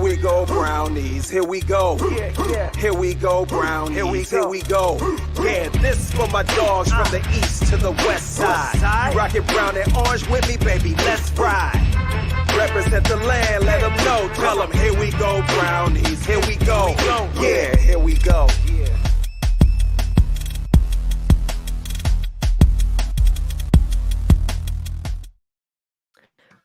we go, brownies. Here we go. Here we go, brownies. Here we go. Yeah, this for my dogs from the east to the west side. You rockin' brown and orange with me, baby. Let's ride. Represent the land, let them know. Tell them, here we go, brownies. Here we go. Yeah, here we go.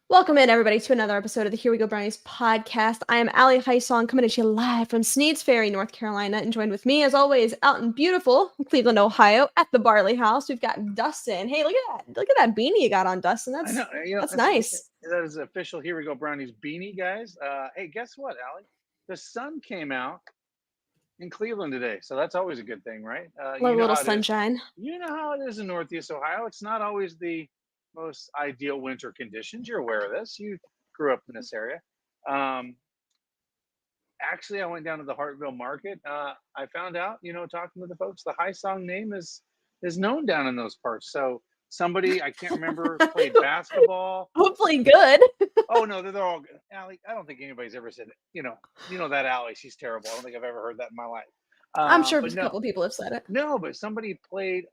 Welcome in, everybody, to another episode of the Here We Go Brownies podcast. I am Allie Heisong, coming at you live from Sneads Ferry, North Carolina, and joined with me, as always, out in beautiful Cleveland, Ohio, at the Barley House, we've got Dustin. Hey, look at that! Look at that beanie you got on, Dustin. That's that's nice. That is official Here We Go Brownies beanie, guys. Hey, guess what, Allie? The sun came out in Cleveland today, so that's always a good thing, right? A little sunshine. You know how it is in Northeast Ohio. It's not always the most ideal winter conditions. You're aware of this. You grew up in this area. Actually, I went down to the Hartville market. I found out, talking to the folks, the Heisong name is known down in those parts. So somebody, I can't remember, played basketball. Hopefully good. Oh no, they're all good. Allie, I don't think anybody's ever said it. You know that Allie, she's terrible. I don't think I've ever heard that in my life. I'm sure a couple people have said it. No, but somebody played,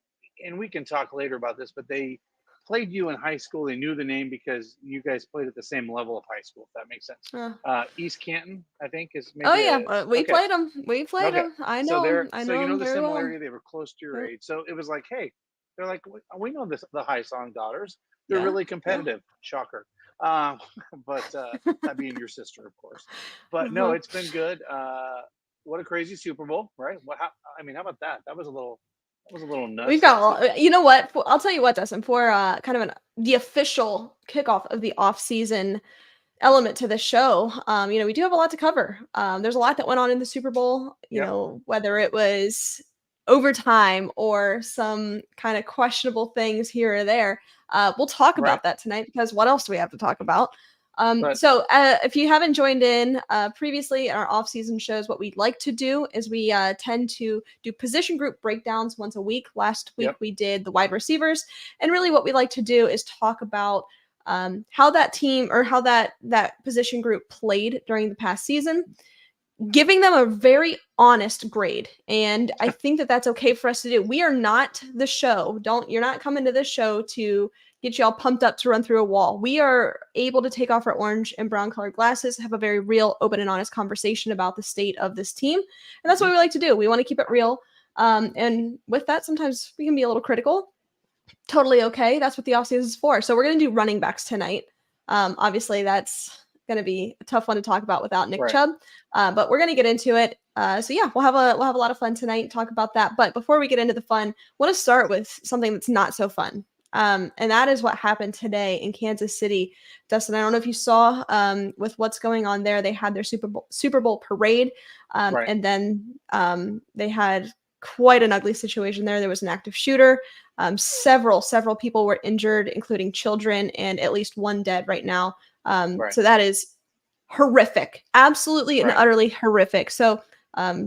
and we can talk later about this, but they played you in high school. They knew the name because you guys played at the same level of high school, if that makes sense. East Canton, I think, is maybe. Oh yeah, we played them. We played them. I know. So you know the similarity. Well. They were close to your age, so it was like, hey, they're like, we know this. The Heisong daughters, they're really competitive. Yeah. Shocker. But that being your sister, of course. But no, it's been good. What a crazy Super Bowl, right? How about that? That was a little nuts. We've got, you know what? I'll tell you what, Dustin, for kind of the official kickoff of the off-season element to the show, we do have a lot to cover. There's a lot that went on in the Super Bowl, you know, whether it was overtime or some kind of questionable things here or there. We'll talk about that tonight, because what else do we have to talk about? So if you haven't joined in previously in our off-season shows, what we'd like to do is we tend to do position group breakdowns once a week. Last week we did the wide receivers, and really what we like to do is talk about how that team, or how that position group played during the past season, giving them a very honest grade. And I think that that's okay for us to do. We are not the show. You're not coming to this show to get you all pumped up to run through a wall. We are able to take off our orange and brown colored glasses, have a very real, open and honest conversation about the state of this team. And that's what we like to do. We want to keep it real. And with that, sometimes we can be a little critical. Totally okay. That's what the offseason is for. So we're going to do running backs tonight. Obviously that's going to be a tough one to talk about without Nick Chubb. But we're going to get into it. So yeah, we'll have a lot of fun tonight and talk about that. But before we get into the fun, I want to start with something that's not so fun. And that is what happened today in Kansas City. Dustin, I don't know if you saw with what's going on there. They had their Super Bowl parade, and then they had quite an ugly situation there. There was an active shooter. Several people were injured, including children, and at least one dead right now. So that is horrific, absolutely and utterly horrific. So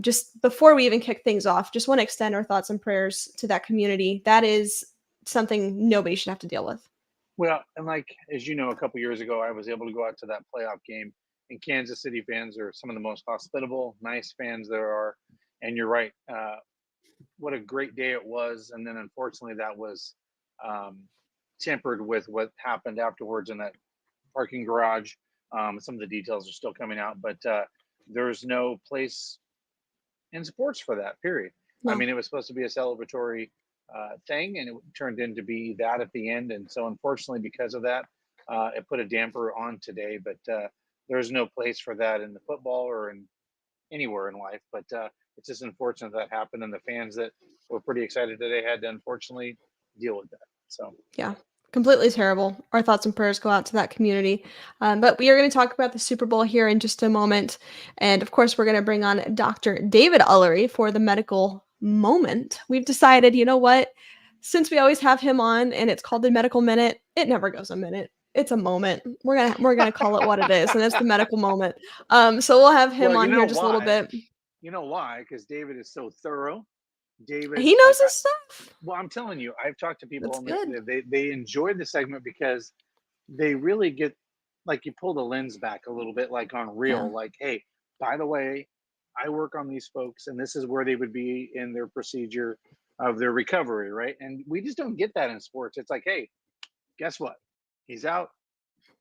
just before we even kick things off, just want to extend our thoughts and prayers to that community. That is something nobody should have to deal with. Well, and like, as you know, a couple years ago, I was able to go out to that playoff game, and Kansas City fans are some of the most hospitable, nice fans there are. And you're right. What a great day it was. And then unfortunately that was tempered with what happened afterwards in that parking garage. Some of the details are still coming out, but there's no place in sports for that, period. No. I mean, it was supposed to be a celebratory thing, and it turned into be that at the end. And so unfortunately, because of that, it put a damper on today, but there's no place for that in the football or in anywhere in life. But it's just unfortunate that happened, and the fans that were pretty excited today had to unfortunately deal with that. So yeah, completely terrible. Our thoughts and prayers go out to that community. But we are going to talk about the Super Bowl here in just a moment. And of course, we're going to bring on Dr. David Ullery for the medical moment. We've decided, you know what? Since we always have him on and it's called the medical minute, it never goes a minute. It's a moment. We're gonna call it what it is, and it's the medical moment. So we'll have him on here just a little bit. You know why? Because David is so thorough. David, he knows his stuff. Well, I'm telling you, I've talked to people, and they enjoy the segment because they really get, like, you pull the lens back a little bit, like on real, like, hey, by the way, I work on these folks, and this is where they would be in their procedure of their recovery, right? And we just don't get that in sports. It's like, hey, guess what? He's out,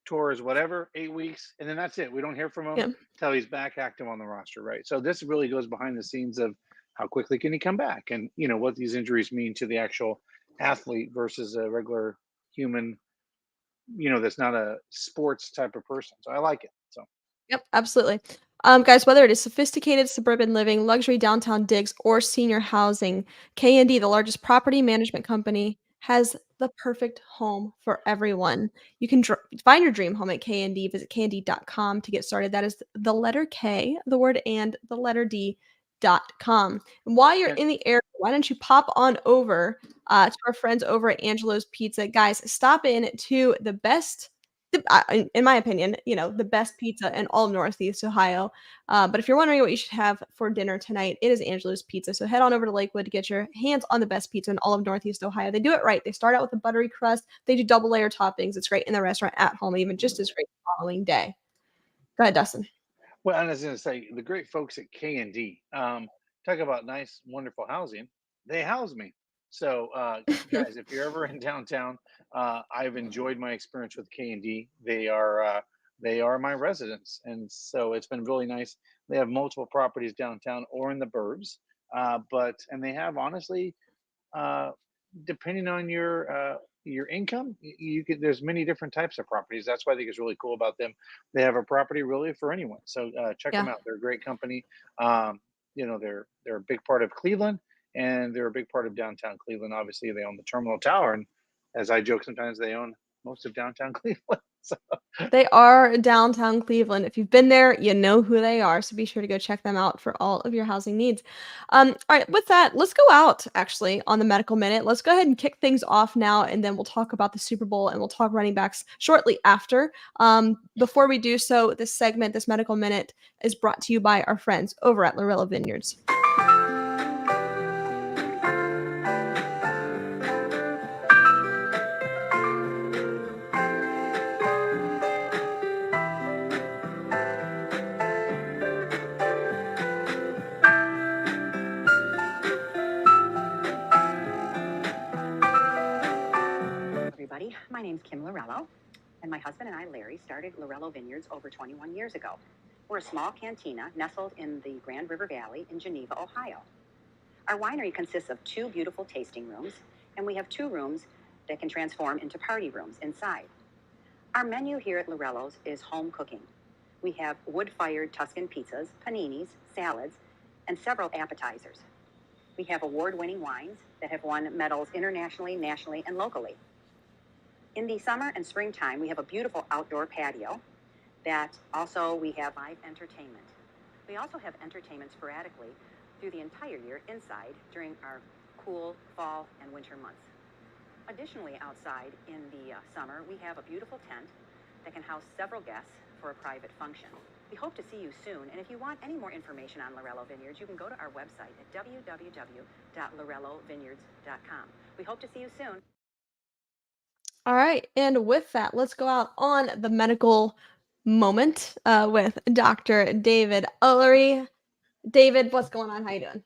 tours, whatever, 8 weeks, and then that's it. We don't hear from him Yeah. till he's back active on the roster, right? So this really goes behind the scenes of how quickly can he come back, and what these injuries mean to the actual athlete versus a regular human, that's not a sports type of person. So I like it. So Yep, absolutely. Guys, whether it is sophisticated suburban living, luxury downtown digs, or senior housing, K&D, the largest property management company, has the perfect home for everyone. You can find your dream home at K&D. Visit knd.com to get started. That is the letter K, the word and, the letter D.com. And while you're and in the area, why don't you pop on over to our friends over at Angelo's Pizza? Guys, stop in to the best in my opinion, the best pizza in all of Northeast Ohio. But if you're wondering what you should have for dinner tonight, it is Angelo's Pizza. So head on over to Lakewood to get your hands on the best pizza in all of Northeast Ohio. They do it right. They start out with a buttery crust. They do double layer toppings. It's great in the restaurant, at home, even just as great the following day. Go ahead, Dustin. well, and I was going to say the great folks at K&D, talk about nice, wonderful housing. They house me. So, guys, if you're ever in downtown, I've enjoyed my experience with K&D. They are my residents, and so it's been really nice. They have multiple properties downtown or in the burbs, and they have, honestly, uh, depending on your income, you could there's many different types of properties. That's why I think it's really cool about them. They have a property really for anyone. So check them Yeah. out. They're a great company. They're a big part of Cleveland, and they're a big part of downtown Cleveland. Obviously, they own the Terminal Tower, and as I joke sometimes, they own most of downtown Cleveland. So They are downtown Cleveland. If you've been there, you know who they are. So be sure to go check them out for all of your housing needs. All right, with that, let's go out actually on the medical minute. Let's go ahead and kick things off now, and then we'll talk about the Super Bowl and we'll talk running backs shortly after. Before we do so, this segment, this medical minute, is brought to you by our friends over at Lorello Vineyards. Everybody, my name's Kim Lorello, and my husband and I, Larry, started Lorello Vineyards over 21 years ago. We're a small cantina nestled in the Grand River Valley in Geneva, Ohio. Our winery consists of 2 beautiful tasting rooms, and we have 2 rooms that can transform into party rooms inside. Our menu here at Lorello's is home cooking. We have wood-fired Tuscan pizzas, paninis, salads, and several appetizers. We have award-winning wines that have won medals internationally, nationally, and locally. In the summer and springtime, we have a beautiful outdoor patio that also we have live entertainment. We also have entertainment sporadically through the entire year inside during our cool fall and winter months. Additionally, outside in the summer, we have a beautiful tent that can house several guests for a private function. We hope to see you soon, and if you want any more information on Lorello Vineyards, you can go to our website at www.lorellovineyards.com. We hope to see you soon. All right, and with that, let's go out on the medical moment with Dr. David Ullery. David, what's going on? How you doing?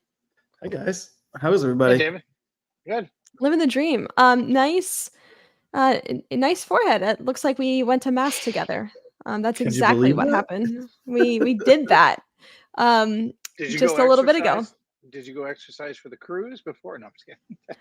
Hi guys, how is hey, everybody? David, good. Living the dream. Nice, nice forehead. It looks like we went to mass together. That's Can you exactly believe what that? happened. We did that Did you just go a little bit ago. exercise? Did you go exercise for the cruise before? No, I'm just kidding.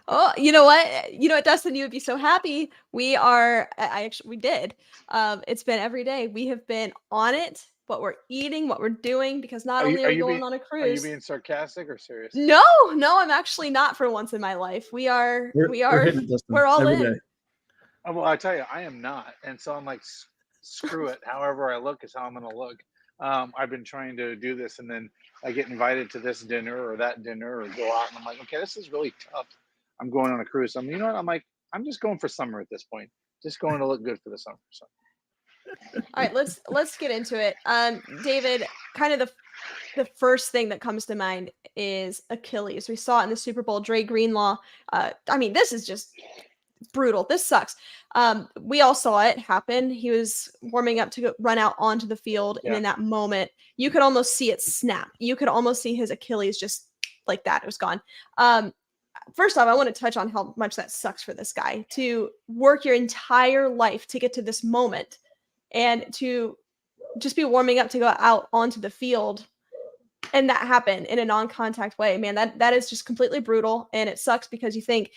Oh, you know what? You know what, Dustin? You would be so happy. We are. I actually we did. It's been every day. We have been on it. What we're eating, what we're doing, because not Are you only are are we you going being on a are you cruise. being sarcastic or serious? No, no, I'm actually not for once in my life. We are. We're hitting it, Dustin, We're all every in. day. Well, I tell you, I am not, and so I'm like, screw it. However I look is how I'm going to look. I've been trying to do this, and then I get invited to this dinner or that dinner, or go out, and I'm like, okay, this is really tough. I'm going on a cruise. You know what? I'm like, I'm just going for summer at this point. Just going to look good for the summer. So All right, let's get into it. David, kind of the first thing that comes to mind is Achilles. We saw it in the Super Bowl. Dre Greenlaw. I mean, this is just brutal. This sucks. We all saw it happen. He was warming up to run out onto the field, and in that moment, you could almost see it snap. You could almost see his Achilles just like that. It was gone. First off, I want to touch on how much that sucks for this guy to work your entire life to get to this moment and to just be warming up to go out onto the field. And that happened in a non-contact way. Man, that is just completely brutal. And it sucks because you think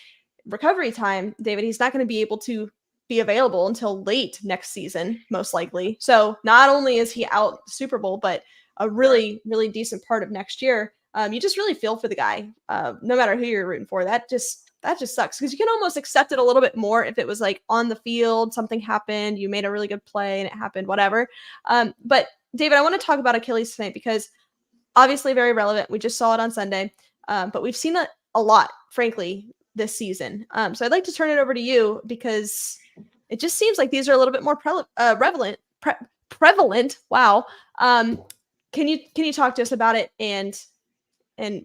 recovery time, David, he's not going to be able to be available until late next season, most likely. So not only is he out Super Bowl, but a really, really decent part of next year. You just really feel for the guy, no matter who you're rooting for. That just sucks because you can almost accept it a little bit more if it was like on the field, something happened, you made a really good play and it happened, whatever. But David, I want to talk about Achilles tonight because obviously very relevant. We just saw it on Sunday, but we've seen it a lot, frankly, this season. So I'd like to turn it over to you because it just seems like these are a little bit more prevalent. Wow. Can you talk to us about it and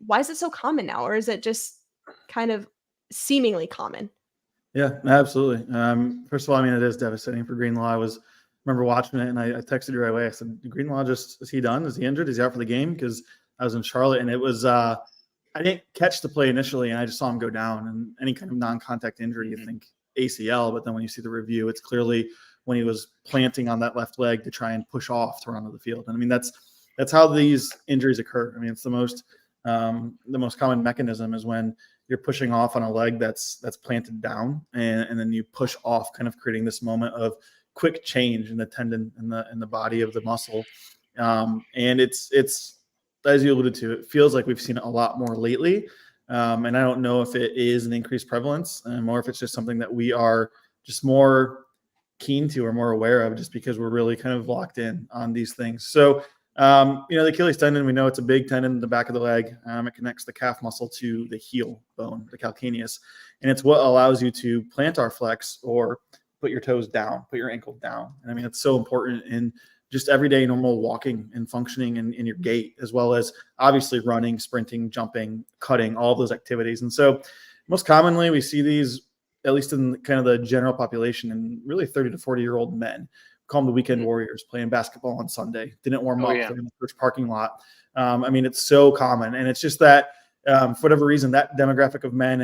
why is it so common now, or is it just kind of seemingly common? Yeah, absolutely. First of all, I mean, it is devastating for Greenlaw. I remember watching it, and I texted you right away. I said, Greenlaw is he done? Is he injured? Is he out for the game? Because I was in Charlotte, and it was I didn't catch the play initially, and I just saw him go down. And any kind of non-contact injury, you think ACL, but then when you see the review, it's clearly when he was planting on that left leg to try and push off to run to the field. And I mean, that's how these injuries occur. I mean, it's the most common mechanism is when you're pushing off on a leg that's planted down, and then you push off, kind of creating this moment of quick change in the tendon in the body of the muscle. And it's as you alluded to, it feels like we've seen it a lot more lately. And I don't know if it is an increased prevalence or if it's just something that we are just more keen to or more aware of just because we're really kind of locked in on these things. So, the Achilles tendon, we know it's a big tendon in the back of the leg. It connects the calf muscle to the heel bone, the calcaneus. And it's what allows you to plantar flex or put your toes down, put your ankle down. And I mean, it's so important in just everyday normal walking and functioning in your gait, as well as obviously running, sprinting, jumping, cutting, all those activities. And so most commonly we see these, at least in kind of the general population, in really 30 to 40-year-old men. Call them the weekend warriors, playing basketball on Sunday, didn't warm up, they're in the church parking lot. I mean, it's so common. And it's just that for whatever reason, that demographic of men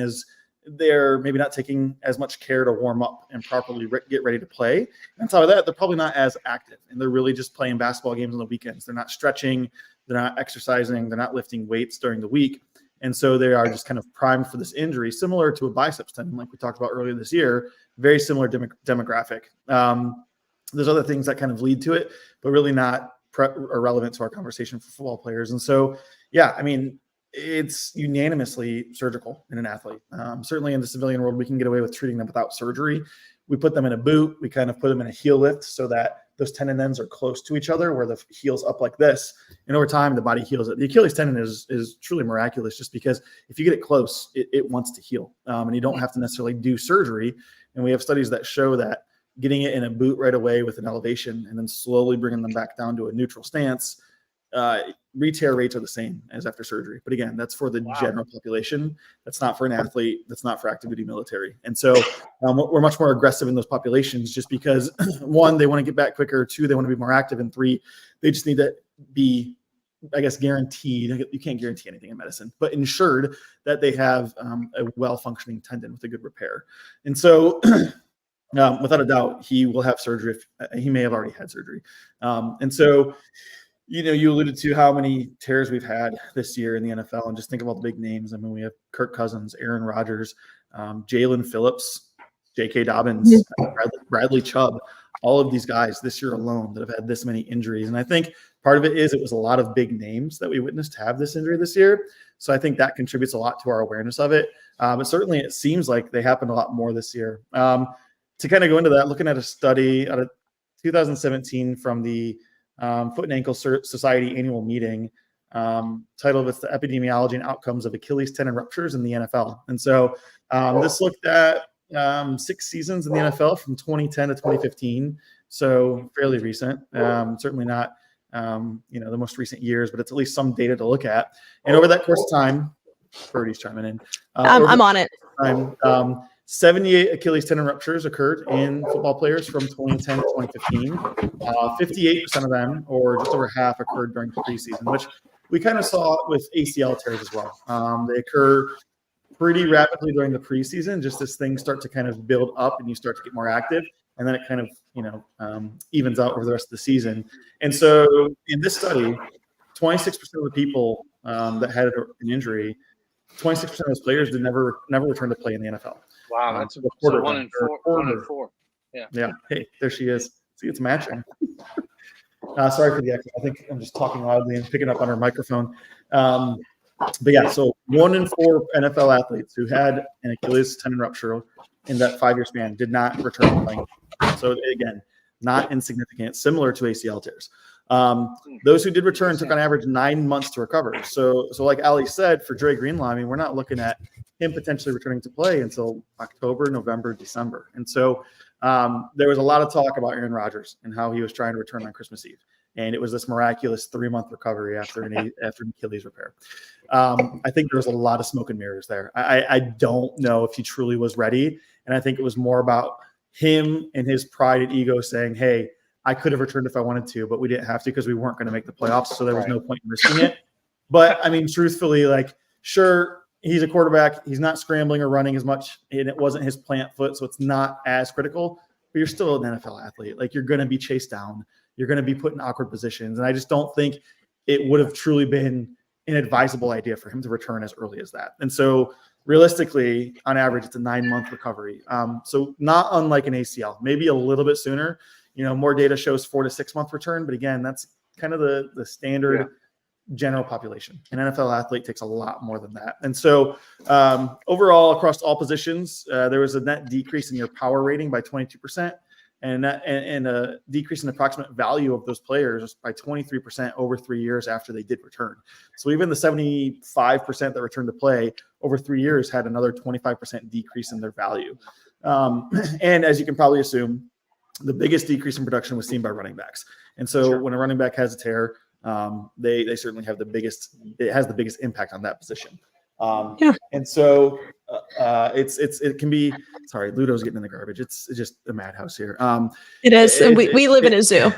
they're maybe not taking as much care to warm up and properly get ready to play. And on top of that, they're probably not as active, and they're really just playing basketball games on the weekends. They're not stretching, they're not exercising, they're not lifting weights during the week. And so they are just kind of primed for this injury, similar to a biceps tendon, like we talked about earlier this year, very similar demographic. There's other things that kind of lead to it, but really not relevant to our conversation for football players. And so, yeah, I mean, it's unanimously surgical in an athlete. Certainly in the civilian world, we can get away with treating them without surgery. We put them in a boot. We kind of put them in a heel lift so that those tendon ends are close to each other, where the heel's up like this. And over time, the body heals it. The Achilles tendon is truly miraculous, just because if you get it close, it wants to heal. And you don't have to necessarily do surgery. And we have studies that show that getting it in a boot right away with an elevation and then slowly bringing them back down to a neutral stance, re-tear rates are the same as after surgery. But again, that's for the general population. That's not for an athlete. That's not for active duty military. And so we're much more aggressive in those populations just because, one, they want to get back quicker. Two, they want to be more active. And three, they just need to be, I guess, guaranteed. You can't guarantee anything in medicine, but ensured that they have a well-functioning tendon with a good repair. And so without a doubt, he will have surgery. He may have already had surgery. And so, you alluded to how many tears we've had this year in the NFL, and just think of all the big names. I mean, we have Kirk Cousins, Aaron Rodgers, Jalen Phillips, J.K. Dobbins, Bradley Chubb, all of these guys this year alone that have had this many injuries. And I think part of it was a lot of big names that we witnessed have this injury this year. So I think that contributes a lot to our awareness of it. But certainly it seems like they happened a lot more this year. To kind of go into that, looking at a study out of 2017 from the Foot and Ankle Society annual meeting, titled "It's the Epidemiology and Outcomes of Achilles Tendon Ruptures in the NFL." And so this looked at 6 seasons in the NFL from 2010 to 2015, so fairly recent. Certainly not the most recent years, but it's at least some data to look at. And over that course of time, Birdie's chiming in. I'm on it. 78 Achilles tendon ruptures occurred in football players from 2010 to 2015. 58% of them, or just over half, occurred during preseason, which we kind of saw with ACL tears as well. They occur pretty rapidly during the preseason, just as things start to kind of build up and you start to get more active, and then it kind of evens out over the rest of the season. And so in this study, 26% of the people that had an injury, 26% of those players did never return to play in the NFL. Wow, that's a so quarter. 1 in 4. 1 in 4. Yeah. Yeah. Hey, there she is. See, it's matching. Sorry for the echo. I think I'm just talking loudly and picking up on her microphone. But yeah, so 1 in 4 NFL athletes who had an Achilles tendon rupture in that 5-year span did not return to playing. So again, not insignificant, similar to ACL tears. Those who did return took on average 9 months to recover. So like Ali said, for Dre Greenlaw, I mean, we're not looking at him potentially returning to play until October, November, December. And so there was a lot of talk about Aaron Rodgers and how he was trying to return on Christmas Eve. And it was this miraculous 3-month recovery after an Achilles repair. I think there was a lot of smoke and mirrors there. I don't know if he truly was ready. And I think it was more about him and his pride and ego saying, hey, I could have returned if I wanted to, but we didn't have to because we weren't going to make the playoffs. So there was no point in risking it. But I mean, truthfully, like, sure, he's a quarterback. He's not scrambling or running as much, and it wasn't his plant foot, so it's not as critical. But you're still an NFL athlete. Like, you're going to be chased down. You're going to be put in awkward positions. And I just don't think it would have truly been an advisable idea for him to return as early as that. And so realistically, on average, it's a 9-month recovery. So not unlike an ACL, maybe a little bit sooner. More data shows 4 to 6 month return. But again, that's kind of the standard general population. An NFL athlete takes a lot more than that. And so overall, across all positions, there was a net decrease in your power rating by 22%. And a decrease in approximate value of those players by 23% over 3 years after they did return. So even the 75% that returned to play over 3 years had another 25% decrease in their value. And as you can probably assume, the biggest decrease in production was seen by running backs. And so when a running back has a tear, they certainly have it has the biggest impact on that position. And so it can be, sorry, Ludo's getting in the garbage. It's just a madhouse here. It is. And we live in a zoo.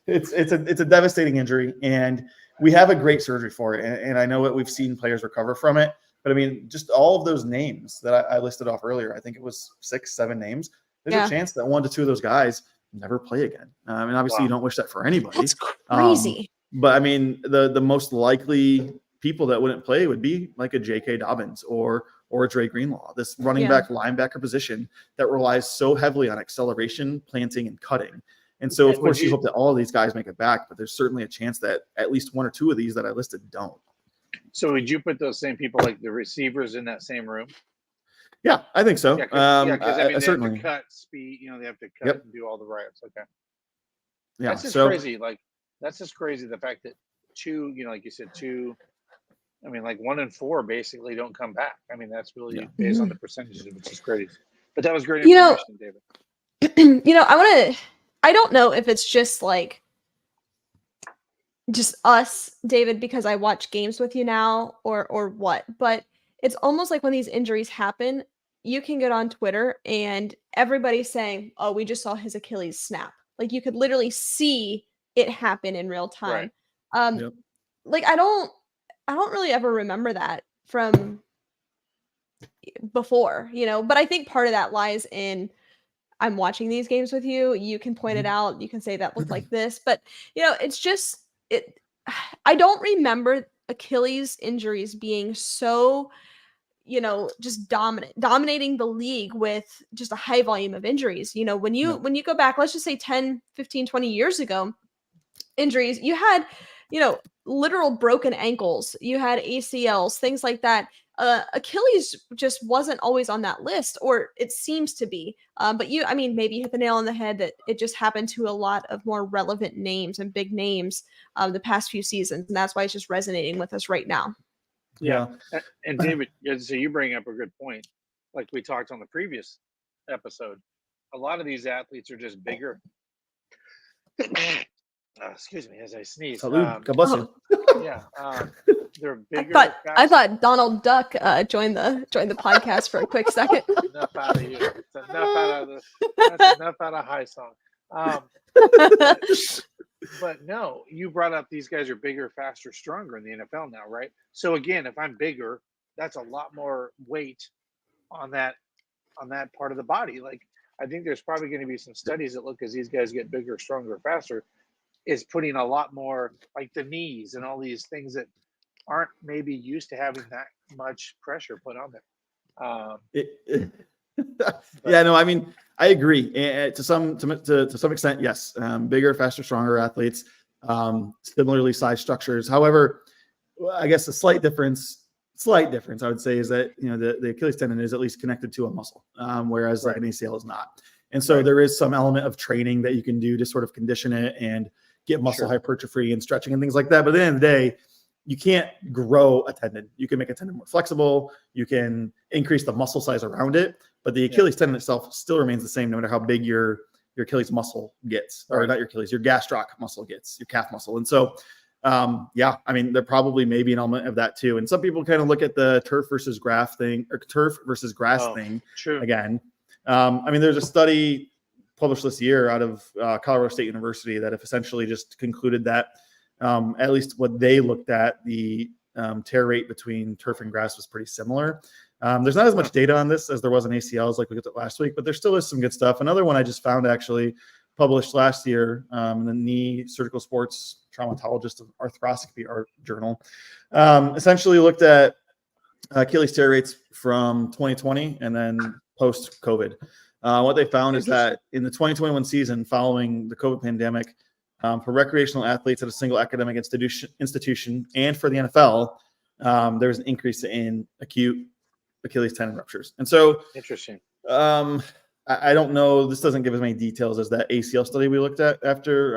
It's a devastating injury, and we have a great surgery for it. And I know that we've seen players recover from it, but I mean, just all of those names that I listed off earlier, I think it was 6-7 names. There's a chance that 1 to 2 of those guys never play again. And obviously you don't wish that for anybody. That's crazy. But I mean, the most likely people that wouldn't play would be like a J.K. Dobbins or a Dre Greenlaw, this running back linebacker position that relies so heavily on acceleration, planting, and cutting. And so, of course, you hope that all of these guys make it back, but there's certainly a chance that at least 1 or 2 of these that I listed don't. So would you put those same people, like the receivers, in that same room? Yeah, I think so. I mean, they certainly have to cut speed. They have to cut and do all the riots. Okay. Yeah. That's just crazy. Like, that's just crazy. The fact that 2, like you said, 2. I mean, like 1 in 4 basically don't come back. I mean, that's really based on the percentages, which is crazy. But that was great information, David. I don't know if it's just like just us, David, because I watch games with you now or what, but it's almost like when these injuries happen, you can get on Twitter and everybody's saying, oh, we just saw his Achilles snap. Like, you could literally see it happen in real time. Like, I don't really ever remember that from before, but I think part of that lies in I'm watching these games with you. You can point it out. You can say that looked like this, but it's just I don't remember Achilles injuries being so, just dominating the league with just a high volume of injuries. When you go back, let's just say 10, 15, 20 years ago, injuries, you had, literal broken ankles, you had ACLs, things like that. Achilles just wasn't always on that list, or it seems to be. But maybe you hit the nail on the head that it just happened to a lot of more relevant names and big names the past few seasons. And that's why it's just resonating with us right now. Yeah. And David, so you bring up a good point. Like we talked on the previous episode, a lot of these athletes are just bigger. Excuse me as I sneeze. God bless you. they're bigger. I thought Donald Duck joined the podcast for a quick second. Enough out of you. It's enough out of this. That's enough out of High Song. But no, you brought up these guys are bigger, faster, stronger in the NFL now, right? So again, if I'm bigger, that's a lot more weight on that part of the body. Like I think there's probably going to be some studies that look as these guys get bigger, stronger, faster, is putting a lot more like the knees and all these things that aren't maybe used to having that much pressure put on them. Yeah, no, I mean, I agree. To some extent, yes. Bigger, faster, stronger athletes, similarly sized structures. However, I guess a slight difference I would say is that, the Achilles tendon is at least connected to a muscle, whereas like an ACL is not. And so there is some element of training that you can do to sort of condition it and get muscle hypertrophy and stretching and things like that. But at the end of the day, you can't grow a tendon. You can make a tendon more flexible. You can increase the muscle size around it, but the Achilles tendon itself still remains the same no matter how big your Achilles muscle gets, or not your Achilles, your gastroc muscle gets, your calf muscle. And so, I mean, there probably may be an element of that too. And some people kind of look at the turf versus grass thing, or turf versus grass thing again. I mean, there's a study published this year out of Colorado State University that have essentially just concluded that at least what they looked at, the tear rate between turf and grass was pretty similar. There's not as much data on this as there was in ACLs like we looked at last week, but there still is some good stuff. Another one I just found actually published last year in the Knee Surgical Sports Traumatologist of Arthroscopy Art Journal, essentially looked at Achilles tear rates from 2020 and then post-COVID. What they found is that in the 2021 season following the COVID pandemic, for recreational athletes at a single academic institution and for the NFL, there was an increase in acute Achilles tendon ruptures. And so interesting. I don't know. This doesn't give as many details as that ACL study we looked at after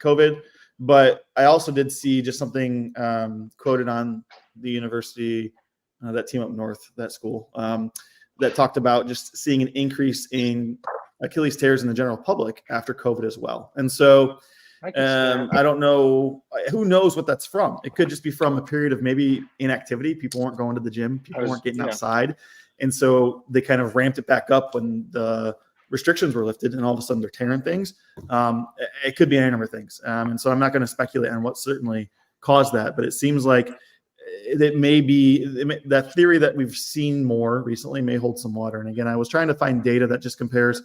COVID, but I also did see just something quoted on the university, that team up north, that school, that talked about just seeing an increase in Achilles tears in the general public after COVID as well. And so I don't know. Who knows what that's from? It could just be from a period of maybe inactivity. People weren't going to the gym. People weren't getting outside. And so they kind of ramped it back up when the restrictions were lifted and all of a sudden they're tearing things. It could be any number of things. And so I'm not going to speculate on what certainly caused that, but it seems like it may be that theory that we've seen more recently may hold some water. And again, I was trying to find data that just compares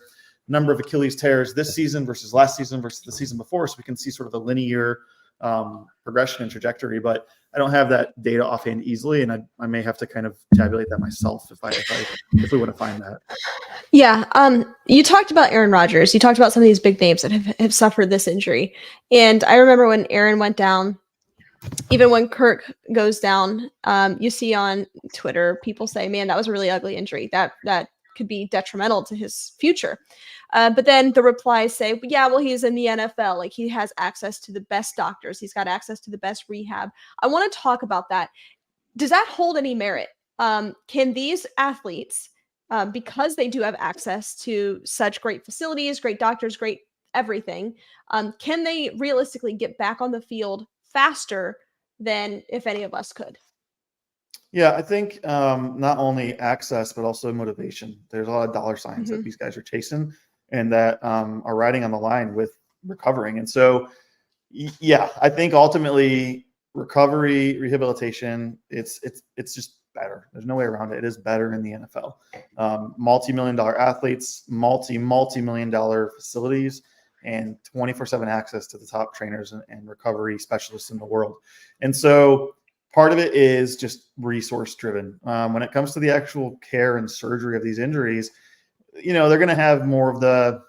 number of Achilles tears this season versus last season versus the season before, so we can see sort of a linear progression and trajectory. But I don't have that data offhand easily, and I may have to kind of tabulate that myself if we want to find that. Yeah. You talked about Aaron Rodgers. You talked about some of these big names that have suffered this injury. And I remember when Aaron went down, even when Kirk goes down, you see on Twitter people say, "Man, that was a really ugly injury. That could be detrimental to his future." But then the replies say, "Yeah, well, he's in the NFL. Like, he has access to the best doctors. He's got access to the best rehab." I want to talk about that. Does that hold any merit? Can these athletes, because they do have access to such great facilities, great doctors, great everything, can they realistically get back on the field faster than if any of us could? Yeah, I think not only access, but also motivation. There's a lot of dollar signs that these guys are chasing and that are riding on the line with recovering. And so, yeah, I think ultimately recovery, rehabilitation, it's just better. There's no way around it. It is better in the NFL. Multi-million-dollar athletes, multi-million-dollar facilities, and 24/7 access to the top trainers and recovery specialists in the world. And so part of it is just resource driven. When it comes to the actual care and surgery of these injuries, they're going to have more of the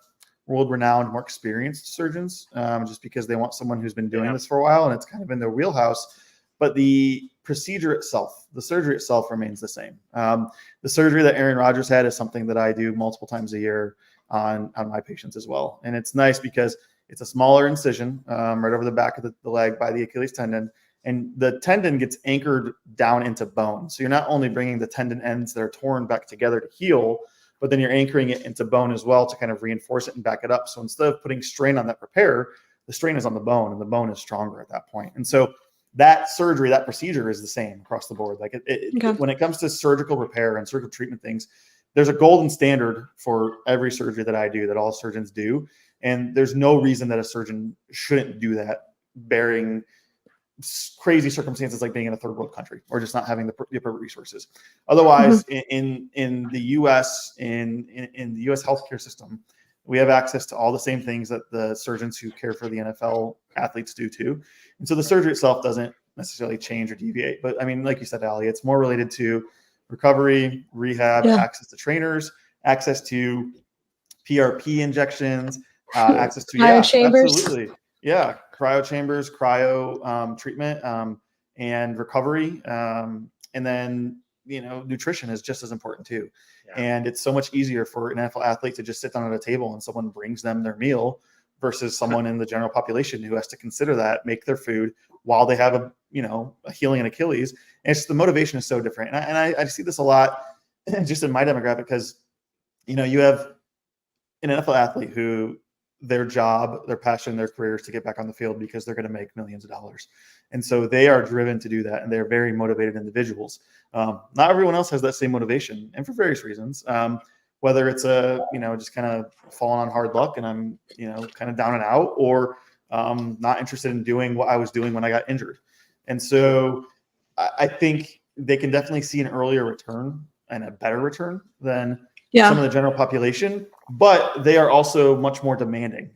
world-renowned, more experienced surgeons, just because they want someone who's been doing this for a while and it's kind of in their wheelhouse. But the procedure itself, the surgery itself remains the same. The surgery that Aaron Rodgers had is something that I do multiple times a year on my patients as well. And it's nice because it's a smaller incision right over the back of the leg by the Achilles tendon. And the tendon gets anchored down into bone. So you're not only bringing the tendon ends that are torn back together to heal, but then you're anchoring it into bone as well to kind of reinforce it and back it up. So instead of putting strain on that repair, the strain is on the bone and the bone is stronger at that point. And so that surgery, that procedure is the same across the board. Like Okay. when it comes to surgical repair and surgical treatment things, there's a golden standard for every surgery that I do, that all surgeons do. And there's no reason that a surgeon shouldn't do that, bearing crazy circumstances like being in a third world country or just not having the appropriate resources. Otherwise, in the U.S. in the U.S. healthcare system, we have access to all the same things that the surgeons who care for the NFL athletes do too. And so the surgery itself doesn't necessarily change or deviate. But I mean, like you said, Ali, it's more related to recovery, rehab, access to trainers, access to PRP injections, access to cryo chambers. absolutely, cryo chambers, cryo treatment, and recovery, and then nutrition is just as important too. Yeah. And it's so much easier for an NFL athlete to just sit down at a table and someone brings them their meal versus someone in the general population who has to consider that, make their food while they have a healing an Achilles. And it's the motivation is so different. And I see this a lot just in my demographic because, you have an NFL athlete who their job, their passion, their career is to get back on the field because they're going to make millions of dollars. And so they are driven to do that. And they're very motivated individuals. Not everyone else has that same motivation, and for various reasons, whether it's just kind of falling on hard luck and I'm, kind of down and out, or not interested in doing what I was doing when I got injured. And so I think they can definitely see an earlier return and a better return than some of the general population, but they are also much more demanding.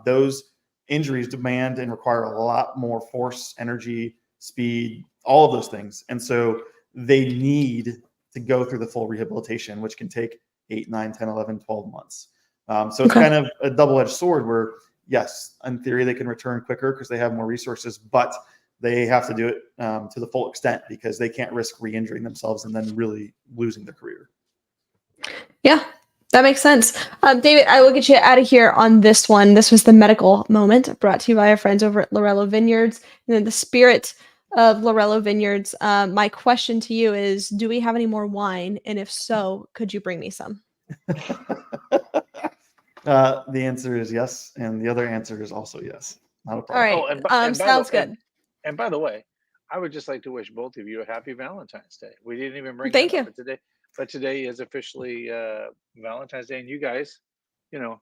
Those injuries demand and require a lot more force, energy, speed, all of those things. And so they need to go through the full rehabilitation, which can take 8, 9, 10, 11, 12 months. So it's kind of a double-edged sword where, yes, in theory, they can return quicker because they have more resources, but they have to do it to the full extent because they can't risk re-injuring themselves and then really losing their career. Yeah, that makes sense. David, I will get you out of here on this one. This was the medical moment brought to you by our friends over at Lorello Vineyards. And in the spirit of Lorello Vineyards, my question to you is, do we have any more wine? And if so, could you bring me some? The answer is yes. And the other answer is also yes. Not a problem. All right. Sounds good. And by the way, I would just like to wish both of you a happy Valentine's Day. We didn't even bring Thank that you. up but today is officially Valentine's Day. And you guys,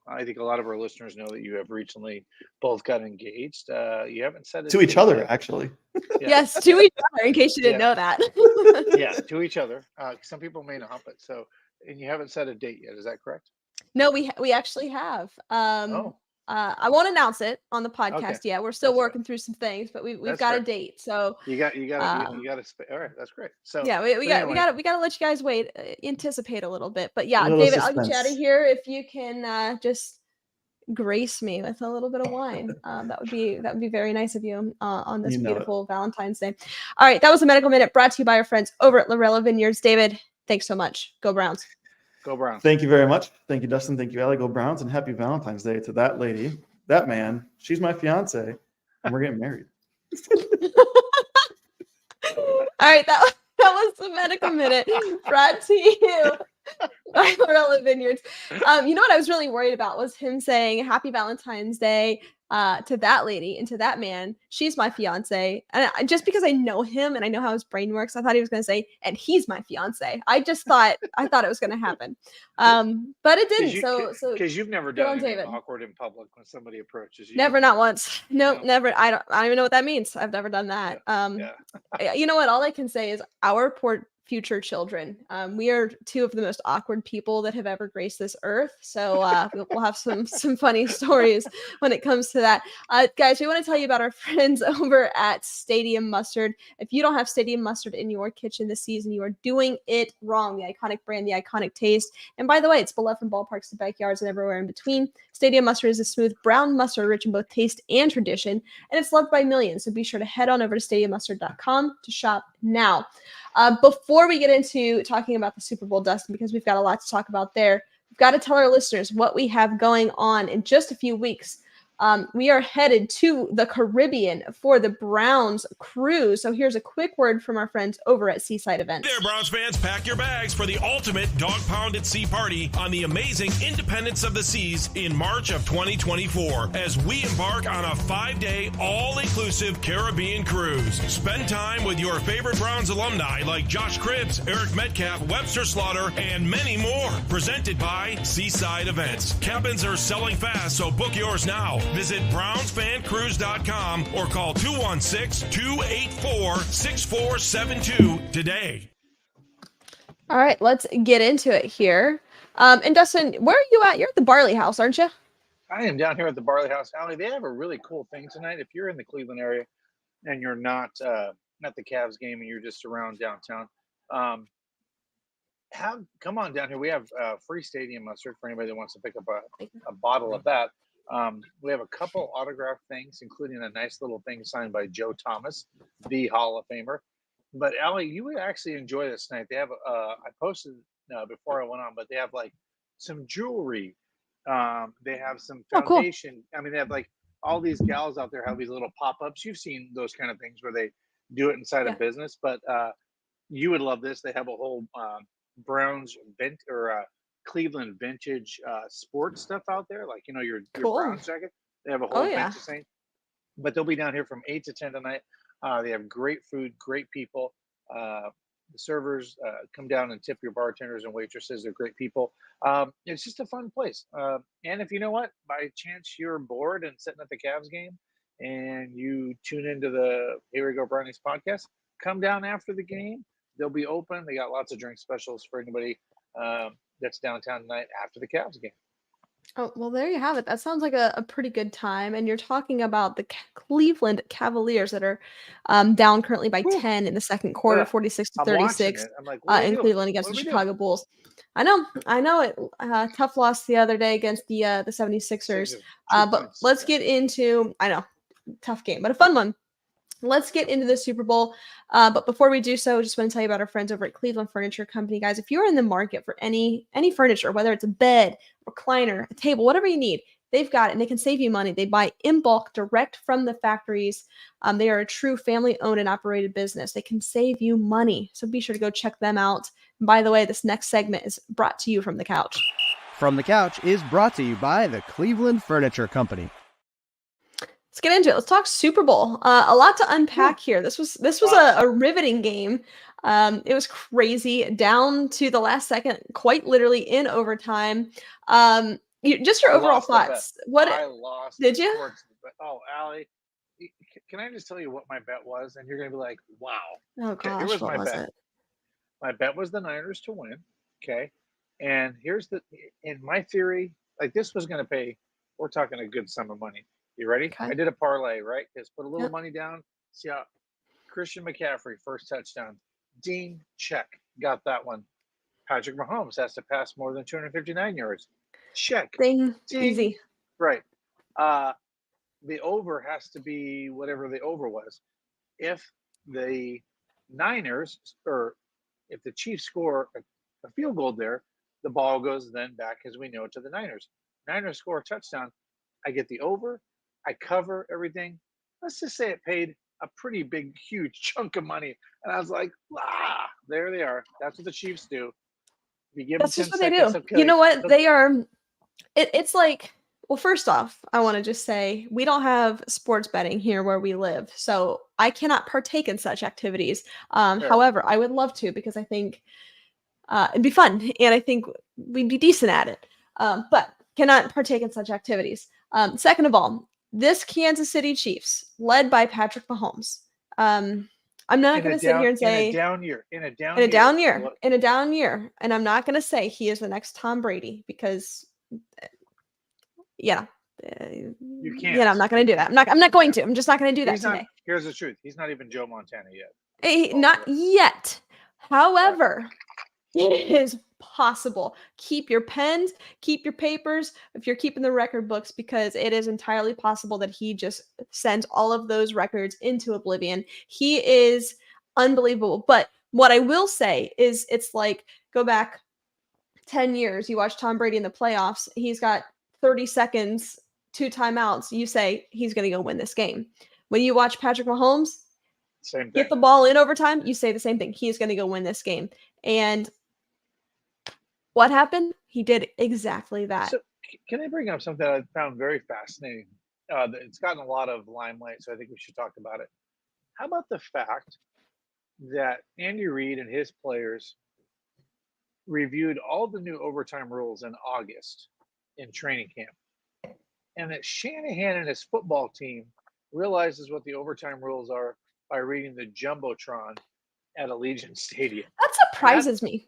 I think a lot of our listeners know that you have recently both got engaged. You haven't said it to each other, actually. Yeah. Yes, to each other, in case you didn't know that. Yeah, to each other. Some people may not, but and you haven't set a date yet. Is that correct? No, we actually have. I won't announce it on the podcast yet. We're still working through some things, but we've got a date. So you got all right, that's great. So yeah, we got to let you guys anticipate a little bit. But yeah, David, I'll get you out of here if you can just grace me with a little bit of wine. That would be very nice of you on this beautiful Valentine's Day. All right, that was the Medical Minute brought to you by our friends over at Lorello Vineyards. David, thanks so much. Go Browns. Go Browns. Thank you very much. Thank you, Dustin. Thank you, Ali. Go Browns, and happy Valentine's Day to that lady, that man. She's my fiance, and we're getting married. All right, that was the Medical Minute brought to you by Lorello Vineyards. You know what I was really worried about was him saying happy Valentine's Day to that lady and to that man. She's my fiance. And just because I know him and I know how his brain works, I thought he was going to say, and he's my fiance. I thought it was going to happen. But it didn't. So because you've never done anything awkward in public when somebody approaches you. Never, not once. No, never. I don't even know what that means. I've never done that. You know what? All I can say is our poor future children. We are two of the most awkward people that have ever graced this earth. So we'll have some funny stories when it comes to that. Guys, we want to tell you about our friends over at Stadium Mustard. If you don't have Stadium Mustard in your kitchen this season, you are doing it wrong. The iconic brand, the iconic taste. And by the way, it's beloved from ballparks to backyards and everywhere in between. Stadium Mustard is a smooth brown mustard rich in both taste and tradition, and it's loved by millions. So be sure to head on over to stadiummustard.com to shop now. Before we get into talking about the Super Bowl, Dustin, because we've got a lot to talk about there, we've got to tell our listeners what we have going on in just a few weeks. We are headed to the Caribbean for the Browns cruise. So here's a quick word from our friends over at Seaside Events. Hey there, Browns fans, pack your bags for the ultimate dog pound at sea party on the amazing Independence of the Seas in March of 2024 as we embark on a 5-day all-inclusive Caribbean cruise. Spend time with your favorite Browns alumni like Josh Cribbs, Eric Metcalf, Webster Slaughter, and many more. Presented by Seaside Events. Cabins are selling fast, so book yours now. Visit BrownsFanCruise.com or call 216-284-6472 today. All right, let's get into it here. And Dustin, where are you at? You're at the Barley House, aren't you? I am down here at the Barley House. Allie, they have a really cool thing tonight. If you're in the Cleveland area and you're not at the Cavs game and you're just around downtown, come on down here. We have free stadium mustard for anybody that wants to pick up a bottle of that. We have a couple autograph things, including a nice little thing signed by Joe Thomas, the Hall of Famer. But Allie, you would actually enjoy this tonight. They have I posted before I went on, but they have like some jewelry. They have some foundation. Cool. I mean, they have like all these gals out there have these little pop-ups. You've seen those kind of things where they do it inside a business, but you would love this. They have a whole Browns Cleveland vintage sports stuff out there, like your Browns jacket. They have a whole bunch of things, but they'll be down here from 8 to 10 tonight. They have great food, great people. The servers come down and tip your bartenders and waitresses. They're great people. It's just a fun place. And if you know what, by chance you're bored and sitting at the Cavs game and you tune into the Here We Go Brownies podcast, come down after the game. They'll be open. They got lots of drink specials for anybody that's downtown tonight after the Cavs game. Oh, well, there you have it. That sounds like a pretty good time. And you're talking about the Cleveland Cavaliers that are down currently by 10 in the second quarter, 46-36 in Cleveland against the Chicago Bulls. I know it. Tough loss the other day against the 76ers. But let's get into, tough game, but a fun one. Let's get into the Super Bowl. But before we do so, I just want to tell you about our friends over at Cleveland Furniture Company. Guys, if you're in the market for any furniture, whether it's a bed, recliner, a table, whatever you need, they've got it, and they can save you money. They buy in bulk direct from the factories. They are a true family-owned and operated business. They can save you money. So be sure to go check them out. And by the way, this next segment is brought to you from the couch. From the Couch is brought to you by the Cleveland Furniture Company. Let's get into it. Let's talk Super Bowl. A lot to unpack here. This was a riveting game. It was crazy down to the last second, quite literally in overtime. Just your overall thoughts. I lost. Did you? Oh, Allie, can I just tell you what my bet was? And you're going to be like, wow. Oh, gosh. Here was what my was bet. it? My bet was the Niners to win. Okay. And in my theory, like this was going to pay, we're talking a good sum of money. You ready? Okay. I did a parlay, right? Just put a little money down. See how Christian McCaffrey, first touchdown. Dean, check. Got that one. Patrick Mahomes has to pass more than 259 yards. Check. Ding. Ding. Easy. Right. The over has to be whatever the over was. If the Niners, or if the Chiefs score a field goal there, the ball goes then back, as we know, to the Niners. Niners score a touchdown. I get the over. I cover everything. Let's just say it paid a pretty big, huge chunk of money. And I was like, there they are. That's what the Chiefs do. You give That's them just 10 what they seconds, do. okay. You know what? They are. It's like, well, first off, I want to just say we don't have sports betting here where we live. So I cannot partake in such activities. However, I would love to because I think it'd be fun. And I think we'd be decent at it. But cannot partake in such activities. Second of all, this Kansas City Chiefs, led by Patrick Mahomes. I'm not going to sit here and say in a down year, and I'm not going to say he is the next Tom Brady because, you can't. I'm not going to do that. I'm not going to. I'm just not going to do that today. Here's the truth: he's not even Joe Montana yet. Not yet. However, it is possible. Keep your pens, keep your papers if you're keeping the record books, because it is entirely possible that he just sends all of those records into oblivion. He is unbelievable. But what I will say is it's like, go back 10 years, you watch Tom Brady in the playoffs, he's got 30 seconds 2 timeouts, you say he's going to go win this game. When you watch Patrick Mahomes Same thing. get the ball in overtime, you say the same thing. He's going to go win this game. And what happened? He did exactly that. So can I bring up something I found very fascinating? It's gotten a lot of limelight, so I think we should talk about it. How about the fact that Andy Reid and his players reviewed all the new overtime rules in August in training camp, and that Shanahan and his football team realizes what the overtime rules are by reading the jumbotron at Allegiant Stadium? That surprises me.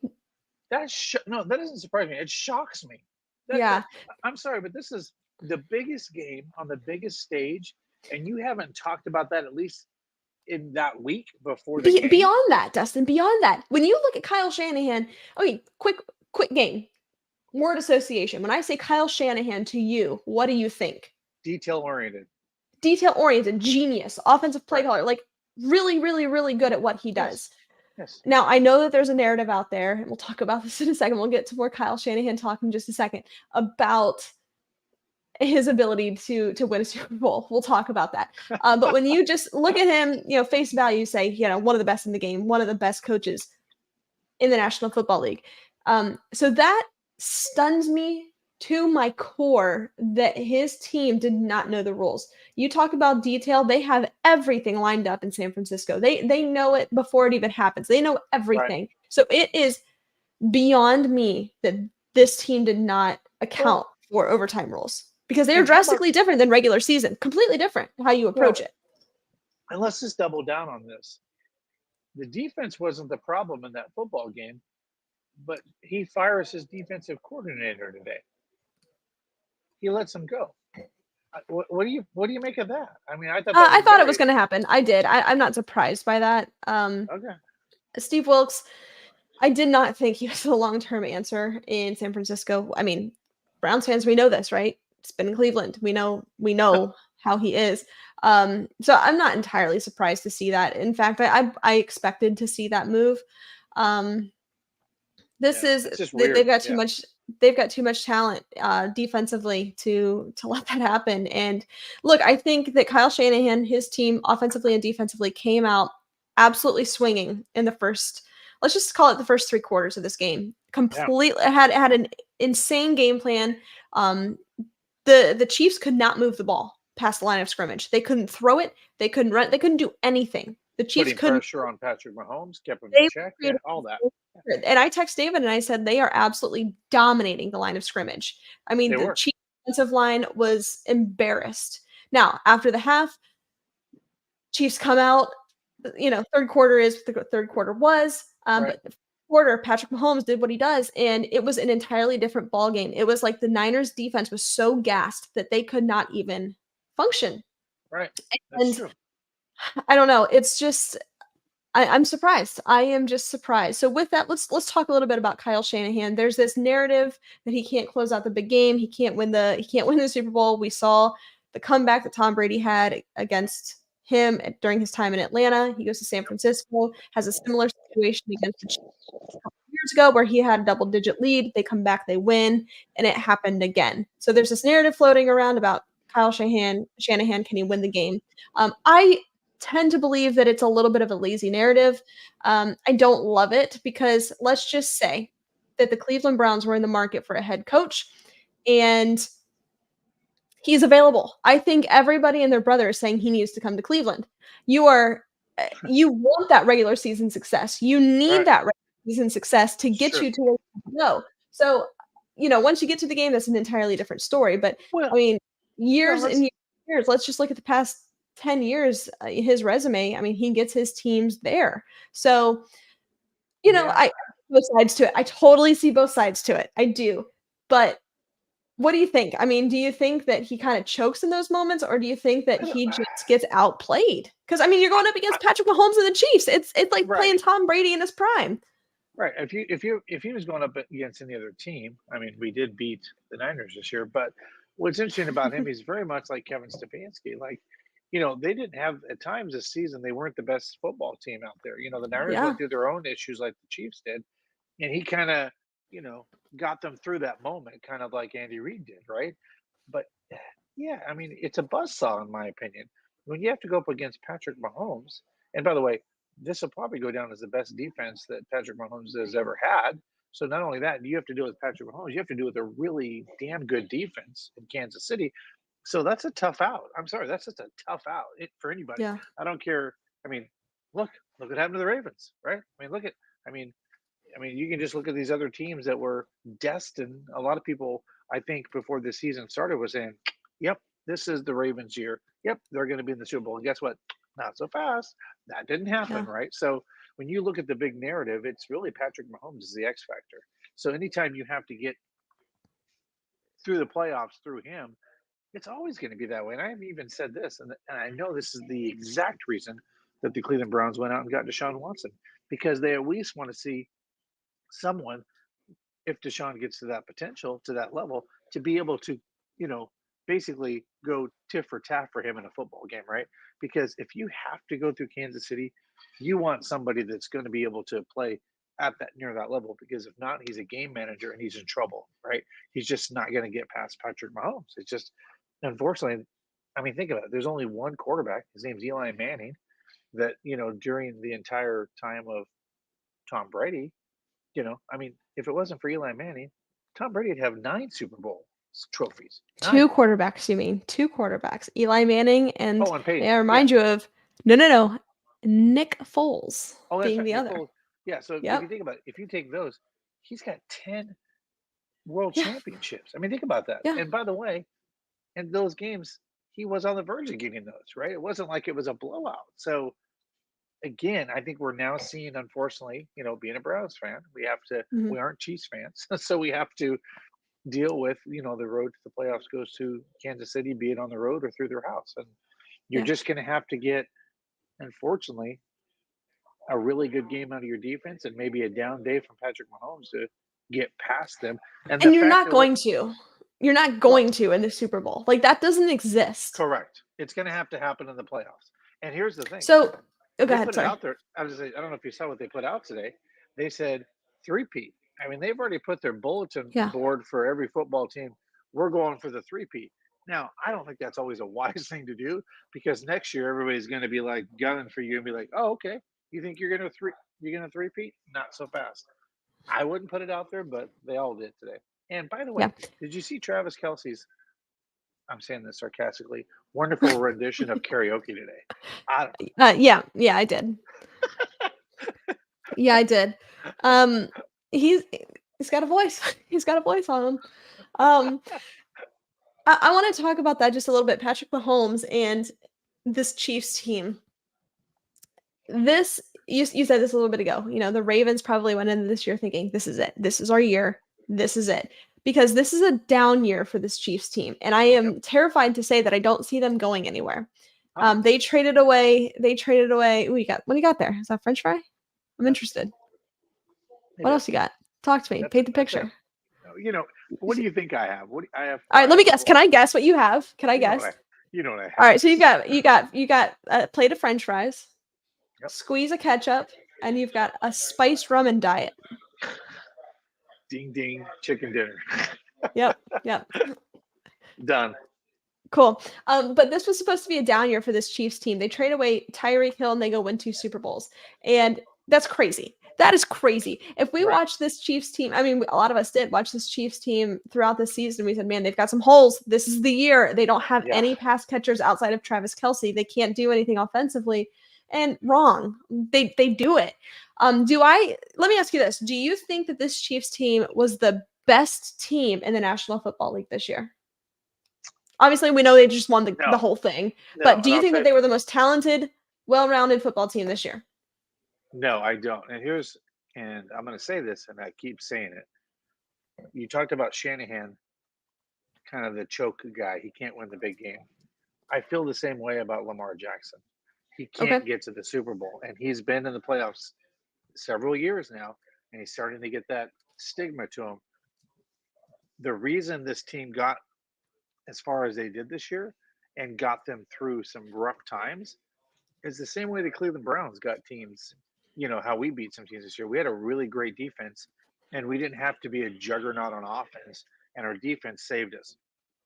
No, that doesn't surprise me. It shocks me. I'm sorry, but this is the biggest game on the biggest stage, and you haven't talked about that at least in that week before the game. Beyond that, Dustin, beyond that, when you look at Kyle Shanahan, quick game, word association. When I say Kyle Shanahan to you, what do you think? Detail-oriented, genius, offensive play caller, like really, really, really good at what he does. Yes. Now, I know that there's a narrative out there, and we'll talk about this in a second. We'll get to more Kyle Shanahan talk in just a second about his ability to win a Super Bowl. We'll talk about that. But when you just look at him, face value, say, one of the best in the game, one of the best coaches in the National Football League. So that stuns me to my core that his team did not know the rules. You talk about detail. They have everything lined up in San Francisco. They know it before it even happens. They know everything. Right. So it is beyond me that this team did not account for overtime rules, because they are drastically different than regular season. Completely different how you approach it. And let's just double down on this. The defense wasn't the problem in that football game, but he fires his defensive coordinator today. He lets him go. What do you make of that? I mean, I thought it was going to happen. I did. I'm not surprised by that. Okay. Steve Wilkes, I did not think he was the long-term answer in San Francisco. I mean, Browns fans, we know this, right? It's been in Cleveland. We know how he is. So I'm not entirely surprised to see that. In fact, I expected to see that move. They've got too much. They've got too much talent defensively to let that happen. And look, I think that Kyle Shanahan, his team, offensively and defensively, came out absolutely swinging in the first. Let's just call it the first 3 quarters of this game. Completely had an insane game plan. The Chiefs could not move the ball past the line of scrimmage. They couldn't throw it. They couldn't run. They couldn't do anything. The Chiefs couldn't. Pressure on Patrick Mahomes, kept him in check, all that. And I text David and I said they are absolutely dominating the line of scrimmage. I mean, the Chiefs defensive line was embarrassed. Now, after the half, Chiefs come out. Third quarter is what the third quarter was. But the quarter, Patrick Mahomes did what he does, and it was an entirely different ball game. It was like the Niners defense was so gassed that they could not even function. Right. That's true. I don't know. It's just I'm surprised. I am just surprised. So with that, let's talk a little bit about Kyle Shanahan. There's this narrative that he can't close out the big game. He can't win the Super Bowl. We saw the comeback that Tom Brady had against him during his time in Atlanta. He goes to San Francisco, has a similar situation against the Chiefs a couple years ago where he had a double-digit lead. They come back, they win, and it happened again. So there's this narrative floating around about Kyle Shanahan, can he win the game? I tend to believe that it's a little bit of a lazy narrative. I don't love it because let's just say that the Cleveland Browns were in the market for a head coach and he's available. I think everybody and their brother is saying he needs to come to Cleveland. You want that regular season success. You need that regular season success to get you to where you go. So, once you get to the game, that's an entirely different story. But years and years, let's just look at the past 10 years, his resume. I mean, he gets his teams there. So, I both sides to it. I totally see both sides to it. I do. But what do you think? I mean, do you think that he kind of chokes in those moments, or do you think that he just gets outplayed? Because you're going up against Patrick Mahomes and the Chiefs. It's like playing Tom Brady in his prime. Right. If he was going up against any other team, I mean, we did beat the Niners this year. But what's interesting about him, he's very much like Kevin Stefanski. Like, they didn't have at times this season. They weren't the best football team out there. The Niners went through their own issues like the Chiefs did, and he kind of got them through that moment, kind of like Andy Reid did, right? But Yeah, I mean, it's a buzzsaw in my opinion. When you have to go up against Patrick Mahomes, and by the way, this will probably go down as the best defense that Patrick Mahomes has ever had. So not only that, you have to do it with Patrick Mahomes, you have to do it with a really damn good defense in Kansas City. So that's a tough out. I'm sorry, that's just a tough out for anybody. Yeah. I don't care. I mean, look what happened to the Ravens, right? I mean, look at. I mean, you can just look at these other teams that were destined. A lot of people, I think, before the season started, was saying, "Yep, this is the Ravens' year. Yep, they're going to be in the Super Bowl." And guess what? Not so fast. That didn't happen, Yeah. right? So when you look at the big narrative, it's really Patrick Mahomes is the X factor. So anytime you have to get through the playoffs through him, it's always going to be that way. And I've even said this, and I know this is the exact reason that the Cleveland Browns went out and got Deshaun Watson, because they at least want to see someone, if Deshaun gets to that potential, to that level, to be able to, you know, basically go tit for tat for him in a football game, right? Because if you have to go through Kansas City, you want somebody that's going to be able to play at that near that level. Because if not, he's a game manager and he's in trouble, right? He's just not going to get past Patrick Mahomes. It's just, unfortunately, I mean, think about it. There's only one quarterback. His name's Eli Manning. That during the entire time of Tom Brady, I mean, if it wasn't for Eli Manning, Tom Brady would have 9 Super Bowl trophies. 9. Two quarterbacks, you mean? Two quarterbacks. Eli Manning and Oh, and may Peyton. I Yeah. remind you of no. Nick Foles Oh, that's being right. the Nick other. Foles. Yeah. So if you Yep. think about it, if you take those, he's got 10 world Yeah. championships. I mean, think about that. Yeah. And by the way, in those games, he was on the verge of getting those, right? It wasn't like it was a blowout. So again, I think we're now seeing, unfortunately, being a Browns fan, Mhm. we aren't Chiefs fans. So we have to deal with, the road to the playoffs goes to Kansas City, be it on the road or through their house. And you're Yeah. just going to have to get, unfortunately, a really good game out of your defense and maybe a down day from Patrick Mahomes to get past them. And the And you're fact not that we're going to. You're not well, going to in the Super Bowl. Like that doesn't exist. correct. It's going to have to happen in the playoffs. And here's the thing. So, oh, go They ahead. put it Sorry. out there. I was say, I don't know if you saw what they put out today. They said three-peat. I mean, they've already put their bulletin Yeah. board for every football team. We're going for the three-peat. Now, I don't think that's always a wise thing to do, because next year everybody's going to be like gunning for you and be like, "Oh, okay, you think you're going to three-peat? Not so fast." I wouldn't put it out there, but they all did today. And by the Yeah. way, did you see Travis Kelsey's? I'm saying this sarcastically. Wonderful rendition of karaoke today. I don't know. Yeah, I did. Yeah, I did. Um, he's he's got a voice. He's got a voice on him. Um, I want to talk about that just a little bit. Patrick Mahomes and this Chiefs team. This you said this a little bit ago. You know, the Ravens probably went into this year thinking, this is it. This is our year. This is it. Because this is a down year for this Chiefs team. And I am terrified to say that I don't see them going anywhere. Huh. They traded away. What do you got there? Is that French fry? I'm Yeah. interested. It What is. else you got? Talk to me. That's Paint the that's picture. what do you think I have? What I have? All right, let I me have guess. Can I guess what you have? Can I You know guess? what I, you know what I have. All right, so you got a plate of French fries, Yep. squeeze of ketchup, and you've got a spiced rum diet. Ding ding, chicken dinner. Yep. Done. Cool. But this was supposed to be a down year for this Chiefs team. They trade away Tyreek Hill and they go win 2 Super Bowls. And that's crazy. That is crazy. If we Right. watch this Chiefs team, I mean, a lot of us did watch this Chiefs team throughout the season. We said, man, they've got some holes. This is the year. They don't have Yeah. any pass catchers outside of Travis Kelsey. They can't do anything offensively. And wrong. They do it. Let me ask you this. Do you think that this Chiefs team was the best team in the National Football League this year? Obviously, we know they just won the No. whole thing. No, But do and you I'll think tell that they were the most talented, well-rounded football team this year? No, I don't. And I'm going to say this, and I keep saying it. You talked about Shanahan, kind of the choke guy. He can't win the big game. I feel the same way about Lamar Jackson. He can't Okay. get to the Super Bowl, and he's been in the playoffs several years now, and he's starting to get that stigma to him. The reason this team got as far as they did this year and got them through some rough times is the same way the Cleveland Browns got teams. You know how we beat some teams this year. We had a really great defense, and we didn't have to be a juggernaut on offense, and our defense saved us.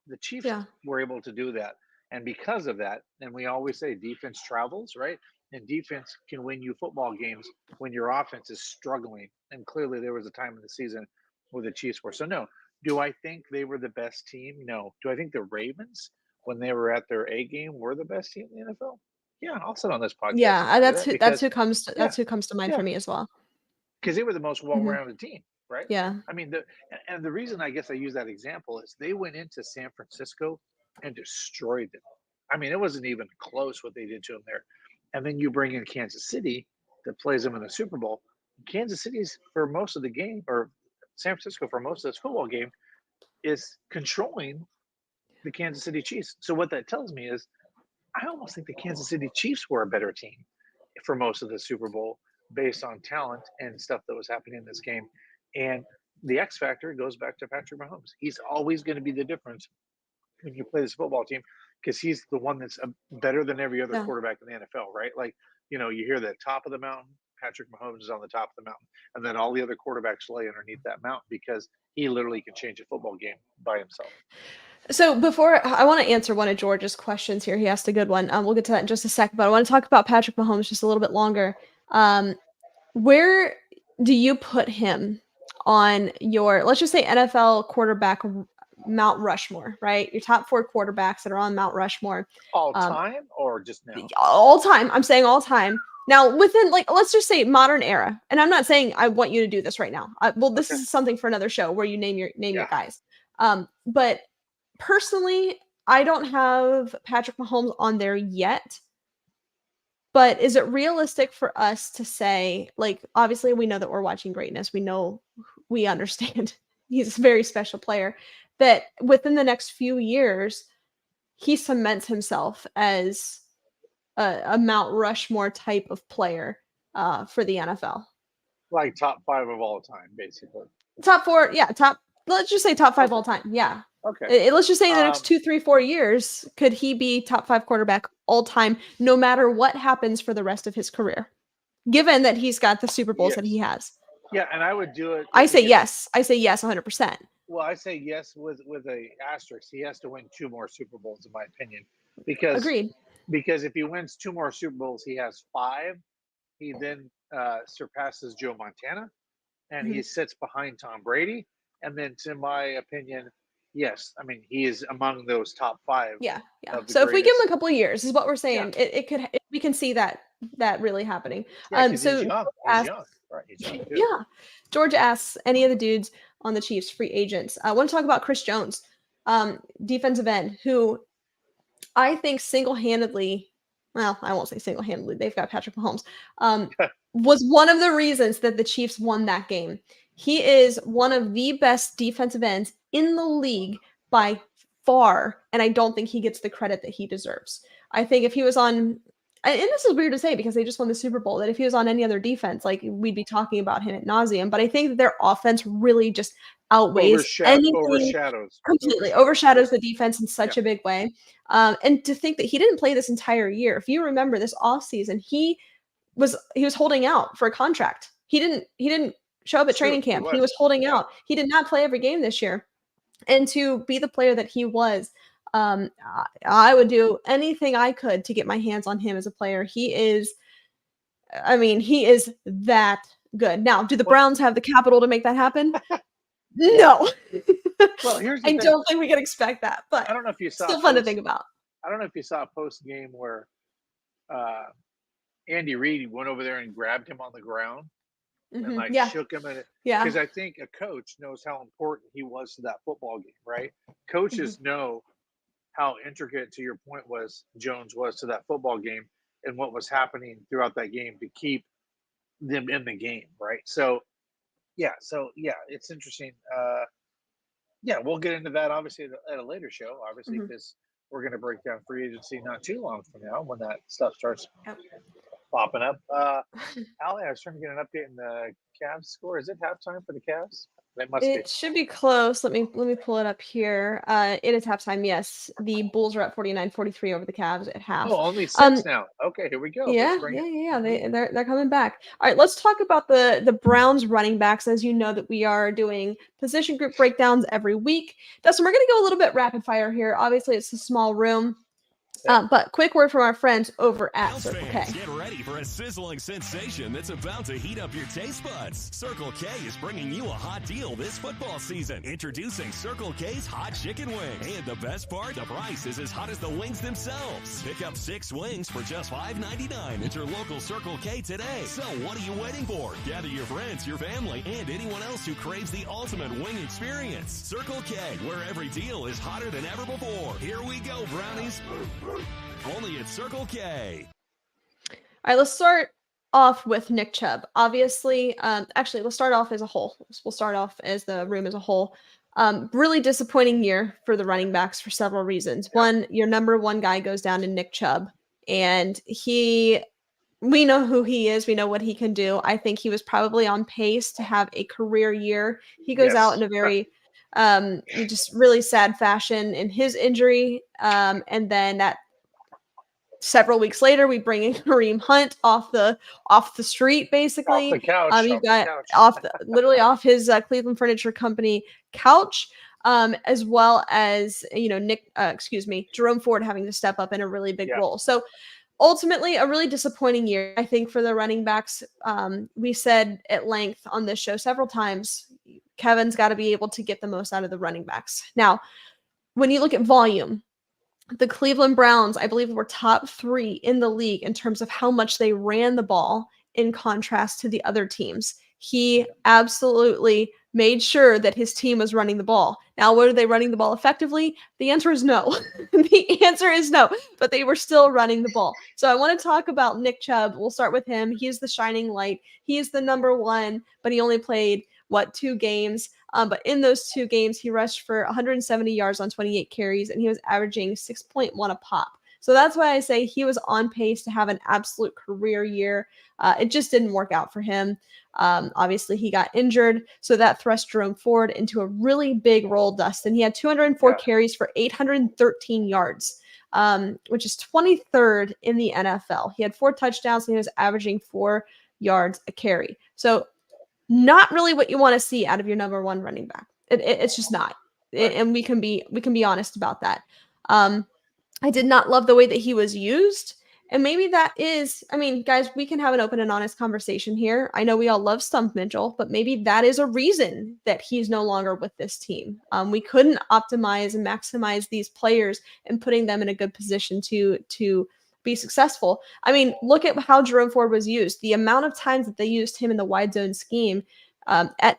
The Chiefs Yeah. were able to do that. And because of that, and we always say defense travels, right? And defense can win you football games when your offense is struggling. And clearly there was a time in the season where the Chiefs were. So no. Do I think they were the best team? No. Do I think the Ravens, when they were at their A game, were the best team in the NFL? Yeah, I'll sit on this podcast Yeah, and tell you that that's because yeah, who comes to mind yeah, for me as well. because they were the most Mhm. well-rounded team, right? Yeah. I mean, the reason I guess I use that example is they went into San Francisco and destroyed them. I mean, it wasn't even close what they did to them there. And then you bring in Kansas City that plays them in the Super Bowl. Kansas City's for most of the game, or San Francisco for most of this football game, is controlling the Kansas City Chiefs. So what that tells me is I almost think the Kansas City Chiefs were a better team for most of the Super Bowl based on talent and stuff that was happening in this game. And the X factor goes back to Patrick Mahomes. He's always going to be the difference when you play this football team because he's the one that's better than every other Yeah. quarterback in the NFL, right? Like, you hear the top of the mountain, Patrick Mahomes is on the top of the mountain, and then all the other quarterbacks lay underneath that mountain because he literally can change a football game by himself. So before I want to answer one of George's questions here, he asked a good one. We'll get to that in just a second, but I want to talk about Patrick Mahomes just a little bit longer. Where do you put him on your, let's just say NFL quarterback Mount Rushmore, right? Your top 4 quarterbacks that are on Mount Rushmore. All time or just now? All time. I'm saying all time. Now, within let's just say modern era, and I'm not saying I want you to do this right now. This Okay. is something for another show where you name your Yeah. guys. But personally, I don't have Patrick Mahomes on there yet. But is it realistic for us to say, obviously we know that we're watching greatness. We understand he's a very special player, that within the next few years, he cements himself as a Mount Rushmore type of player for the NFL. Like top 5 of all time, basically. Top 4, yeah, let's just say top 5 all time. Yeah. Okay. Let's just say in the next 2, 3, 4 years, could he be top 5 quarterback all time, no matter what happens for the rest of his career, given that he's got the Super Bowls that he has? Yeah, and I would do it. I say yes. I say yes, 100%. Well, I say yes with a asterisk. He has to win 2 more Super Bowls, in my opinion, because Agreed. Because if he wins 2 more Super Bowls, he has 5. He then surpasses Joe Montana, and he sits behind Tom Brady. And then, to my opinion, yes, I mean he is among those top 5. Yeah. So if we give him a couple of years, is what we're saying. Yeah. We can see that really happening. Yeah, so he's young. He's young. Right, he's young too. Yeah. George asks any of the dudes on the Chiefs free agents. I want to talk about Chris Jones, defensive end, who I think single-handedly, well, I won't say single-handedly, they've got Patrick Mahomes, was one of the reasons that the Chiefs won that game. He is one of the best defensive ends in the league by far, and I don't think he gets the credit that he deserves. I think if he was on, and this is weird to say because they just won the Super Bowl, that if he was on any other defense, we'd be talking about him ad nauseum, but I think that their offense really just outweighs overshadows the defense in such a big way. And to think that he didn't play this entire year. If you remember this offseason, he was holding out for a contract. He didn't show up at training camp. He was holding out. He did not play every game this year. And to be the player that he was, I would do anything I could to get my hands on him as a player. He is that good. Now, do the Browns have the capital to make that happen? No. Well, here's the I thing. don't think we can expect that, but I don't know if you saw still fun to think about. I don't know if you saw a post game where Andy Reid went over there and grabbed him on the ground and shook him. Because I think a coach knows how important he was to that football game, right? Coaches know how intricate, to your point, Jones was to that football game and what was happening throughout that game to keep them in the game, right? So it's interesting. We'll get into that obviously at a later show, obviously, because we're going to break down free agency not too long from now when that stuff starts popping up. Allie, I was trying to get an update in the Cavs score. Is it halftime for the Cavs? It must be. It should be close. Let me pull it up here. It is halftime. Yes, the Bulls are at 49-43 over the Cavs at half. Oh, only 6 Um, now. Okay, here we go. Let's yeah, bring yeah, it. yeah, yeah. They're coming back. All right, let's talk about the Browns running backs. As you know, that we are doing position group breakdowns every week. Dustin, we're gonna go a little bit rapid fire here. Obviously, it's a small room. But quick word from our friends over at Bills Circle K. fans, get ready for a sizzling sensation that's about to heat up your taste buds. Circle K is bringing you a hot deal this football season. Introducing Circle K's Hot Chicken Wings. And the best part, the price is as hot as the wings themselves. Pick up 6 wings for just $5.99 at your local Circle K today. So what are you waiting for? Gather your friends, your family, and anyone else who craves the ultimate wing experience. Circle K, where every deal is hotter than ever before. Here we go, brownies. Only at Circle K. All right, let's start off with Nick Chubb. Obviously, actually, let's start off as a whole. We'll start off as the room as a whole. Really disappointing year for the running backs for several reasons. One, your number one guy goes down to Nick Chubb, and we know who he is. We know what he can do. I think he was probably on pace to have a career year. He goes out in a very just really sad fashion in his injury. And then that several weeks later, we bring in Kareem Hunt off the street, basically. Off the couch. You've got literally off his Cleveland Furniture Company couch, as well as Jerome Ford having to step up in a really big role. So ultimately, a really disappointing year, I think, for the running backs. We said at length on this show several times, Kevin's got to be able to get the most out of the running backs. Now, when you look at volume, the Cleveland Browns, I believe, were top 3 in the league in terms of how much they ran the ball in contrast to the other teams. He absolutely made sure that his team was running the ball. Now, were they running the ball effectively? The answer is no. The answer is no, but they were still running the ball. So I want to talk about Nick Chubb. We'll start with him. He is the shining light. He is the number one, but he only played, 2 games? But in those 2 games, he rushed for 170 yards on 28 carries, and he was averaging 6.1 a pop. So that's why I say he was on pace to have an absolute career year. It just didn't work out for him. Obviously, he got injured, so that thrust Jerome Ford into a really big role, Dustin. He had 204 carries for 813 yards, which is 23rd in the NFL. He had 4 touchdowns, and he was averaging 4 yards a carry. So not really what you want to see out of your number one running back. It's just not. And we can be honest about that. I did not love the way that he was used. And maybe that is, guys, we can have an open and honest conversation here. I know we all love Stump Mitchell, but maybe that is a reason that he's no longer with this team. We couldn't optimize and maximize these players and putting them in a good position to be successful. Look at how Jerome Ford was used. The amount of times that they used him in the wide zone scheme at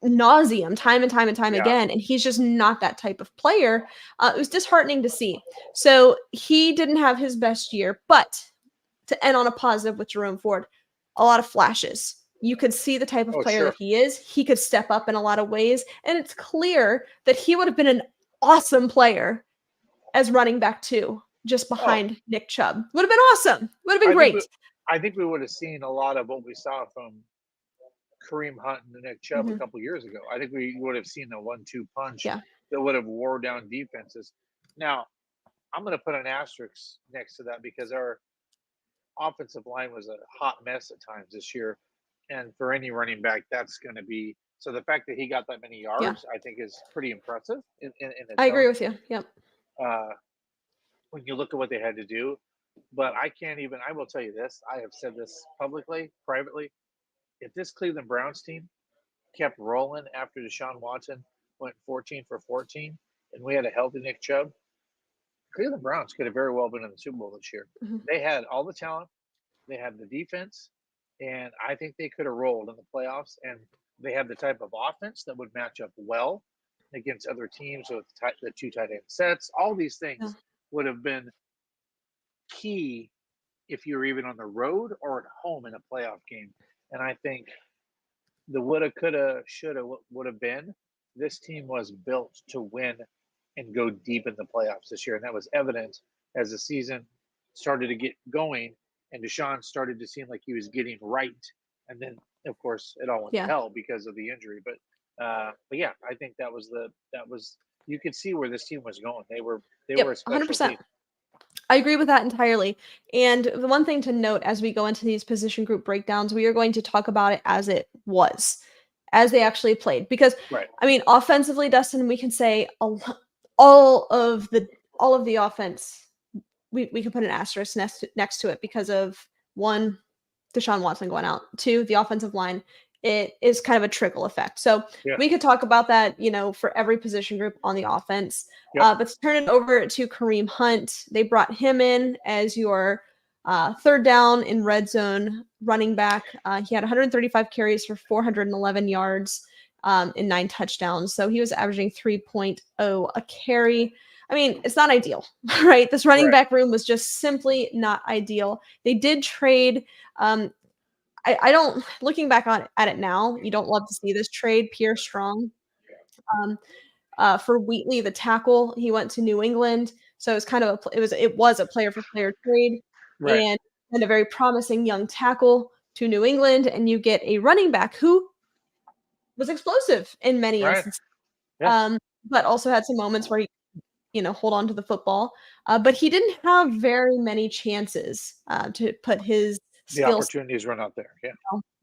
nauseum, time and time again, and he's just not that type of player. It was disheartening to see. So he didn't have his best year, but to end on a positive with Jerome Ford, a lot of flashes. You could see the type of player that he is. He could step up in a lot of ways, and it's clear that he would have been an awesome player as running back 2. Just behind Nick Chubb. Would have been awesome. Would have been great. I think we would have seen a lot of what we saw from Kareem Hunt and Nick Chubb a couple years ago. I think we would have seen a 1-2 punch that would have wore down defenses. Now, I'm going to put an asterisk next to that because our offensive line was a hot mess at times this year. And for any running back, that's going to be – so the fact that he got that many yards, I think, is pretty impressive. I agree with you. Yep. When you look at what they had to do. But I will tell you this, I have said this publicly, privately. If this Cleveland Browns team kept rolling after Deshaun Watson went 14 for 14 and we had a healthy Nick Chubb, Cleveland Browns could have very well been in the Super Bowl this year. They had all the talent, they had the defense, and I think they could have rolled in the playoffs, and they have the type of offense that would match up well against other teams with the 2 tight end sets. All these things would have been key if you're even on the road or at home in a playoff game. And I think the woulda, coulda, shoulda would have been, this team was built to win and go deep in the playoffs this year. And that was evident as the season started to get going and Deshaun started to seem like he was getting right. And then, of course, it all went to hell because of the injury. But But yeah, I think that was you could see where this team was going. They were Yep, a special 100%. team. I agree with that entirely. And the one thing to note as we go into these position group breakdowns, we are going to talk about it as it was, as they actually played. Because, Right. I mean, offensively, Dustin, we can say all of the offense, we can put an asterisk next to it because of one, Deshaun Watson going out. Two, the offensive line. It is kind of a trickle effect. So Yeah. we could talk about that, for every position group on the offense. Yep. But to turn it over to Kareem Hunt, they brought him in as your third down in red zone running back. He had 135 carries for 411 yards and 9 touchdowns. So he was averaging 3.0 a carry. I mean, it's not ideal, right? This running Right. back room was just simply not ideal. They did trade. I don't, looking back at it now, you don't love to see this trade. Pierre Strong for Wheatley, the tackle, he went to New England. So it's kind of it was a player for player trade, Right. and a very promising young tackle to New England, and you get a running back who was explosive in many Right. instances, Yeah. but also had some moments where he hold on to the football. But he didn't have very many chances to put his The skills. opportunities run out there. Yeah.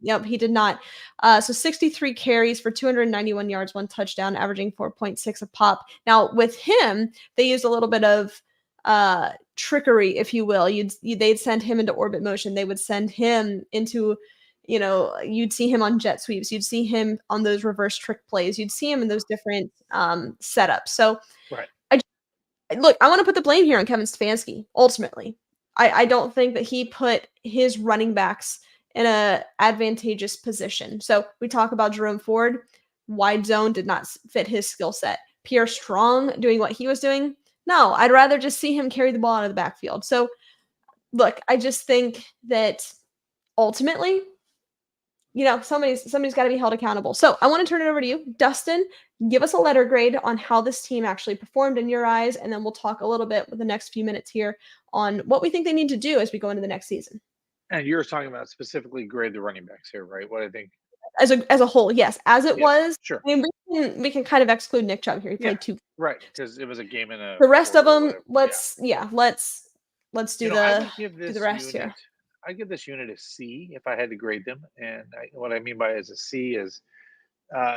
Yep, he did not. So 63 carries for 291 yards, 1 touchdown, averaging 4.6 a pop. Now with him, they used a little bit of trickery, if you will. They'd send him into orbit motion. They would send him into, you'd see him on jet sweeps. You'd see him on those reverse trick plays. You'd see him in those different setups. So Right. Look, I want to put the blame here on Kevin Stefanski, ultimately. I don't think that he put his running backs in a advantageous position. So we talk about Jerome Ford. Wide zone did not fit his skill set. Pierre Strong doing what he was doing. No, I'd rather just see him carry the ball out of the backfield. So look, I just think that ultimately, somebody's got to be held accountable. So I want to turn it over to you, Dustin. Give us a letter grade on how this team actually performed in your eyes, and then we'll talk a little bit with the next few minutes here on what we think they need to do as we go into the next season. And you're talking about specifically grade the running backs here, right? What I think. As a whole, yes. As it was, Sure. I mean, we can kind of exclude Nick Chubb here. He played 2. Right, because it was a game and a. The rest of them, whatever. let's do I the would give do this the rest unit, here. I give this unit a C if I had to grade them. And what I mean by as a C is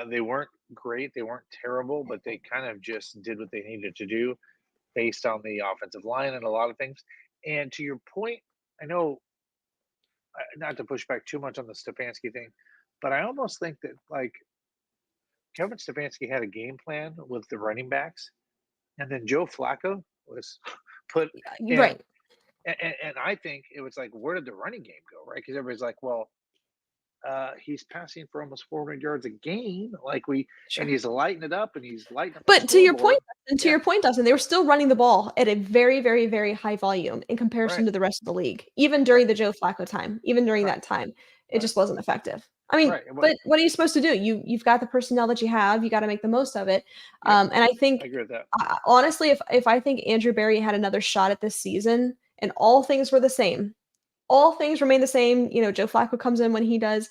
they weren't great, they weren't terrible, but they kind of just did what they needed to do based on the offensive line and a lot of things. And to your point, I know not to push back too much on the Stefanski thing, but I almost think that like Kevin Stefanski had a game plan with the running backs, and then Joe Flacco was put in. Right. And I think it was like, where did the running game go, right? Because everybody's like, well, he's passing for almost 400 yards a game, and he's lighting it up, and he's lighting up. But to your point, Dustin, they were Yeah. still running the ball at a very, very, very high volume in comparison Right. to the rest of the league. Even during the Joe Flacco time, even during that time, it just wasn't effective. I mean, Right. but what are you supposed to do? You've got the personnel that you have. You got to make the most of it. And I think, I agree with that. honestly, if I think Andrew Berry had another shot at this season and all things were the same, all things remain the same. Joe Flacco comes in when he does.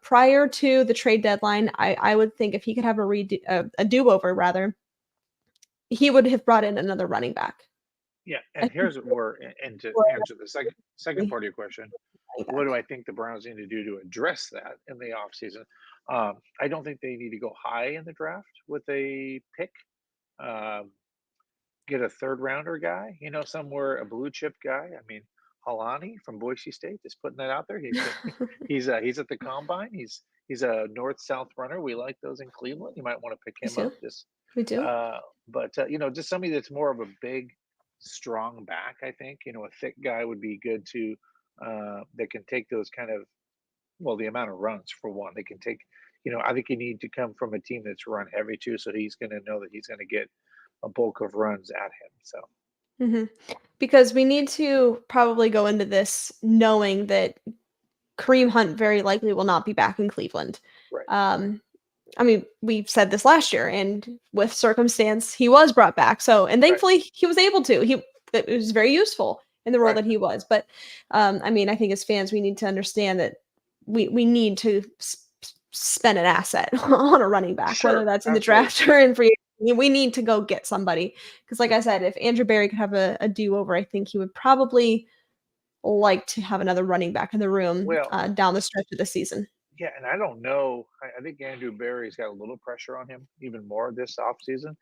Prior to the trade deadline, I would think if he could have a do-over, rather, he would have brought in another running back. Yeah, and here's where, and to answer the second part of your question, what do I think the Browns need to do to address that in the offseason? I don't think they need to go high in the draft with a pick. Get a third rounder guy, somewhere a blue chip guy. I mean, Halani from Boise State is putting that out there. He's at the combine. He's a north-south runner. We like those in Cleveland. You might want to pick him up. We do. But just somebody that's more of a big, strong back. I think a thick guy would be good too. That can take those kind of, the amount of runs for one. They can take. I think you need to come from a team that's run heavy too. So he's going to know that he's going to get a bulk of runs at him. So. Because we need to probably go into this knowing that Kareem Hunt very likely will not be back in Cleveland. Right. I mean, we said this last year, and with circumstance, he was brought back. So, and thankfully, he was able to. It was very useful in the role that he was. But, I mean, I think as fans, we need to understand that we need to spend an asset on a running back, Sure, whether that's in the absolutely. draft or in free agency. We need to go get somebody because, like I said, if Andrew Berry could have a do-over, I think he would probably like to have another running back in the room Well, down the stretch of the season. yeah, and I don't know. I think Andrew Berry's got a little pressure on him even more this offseason.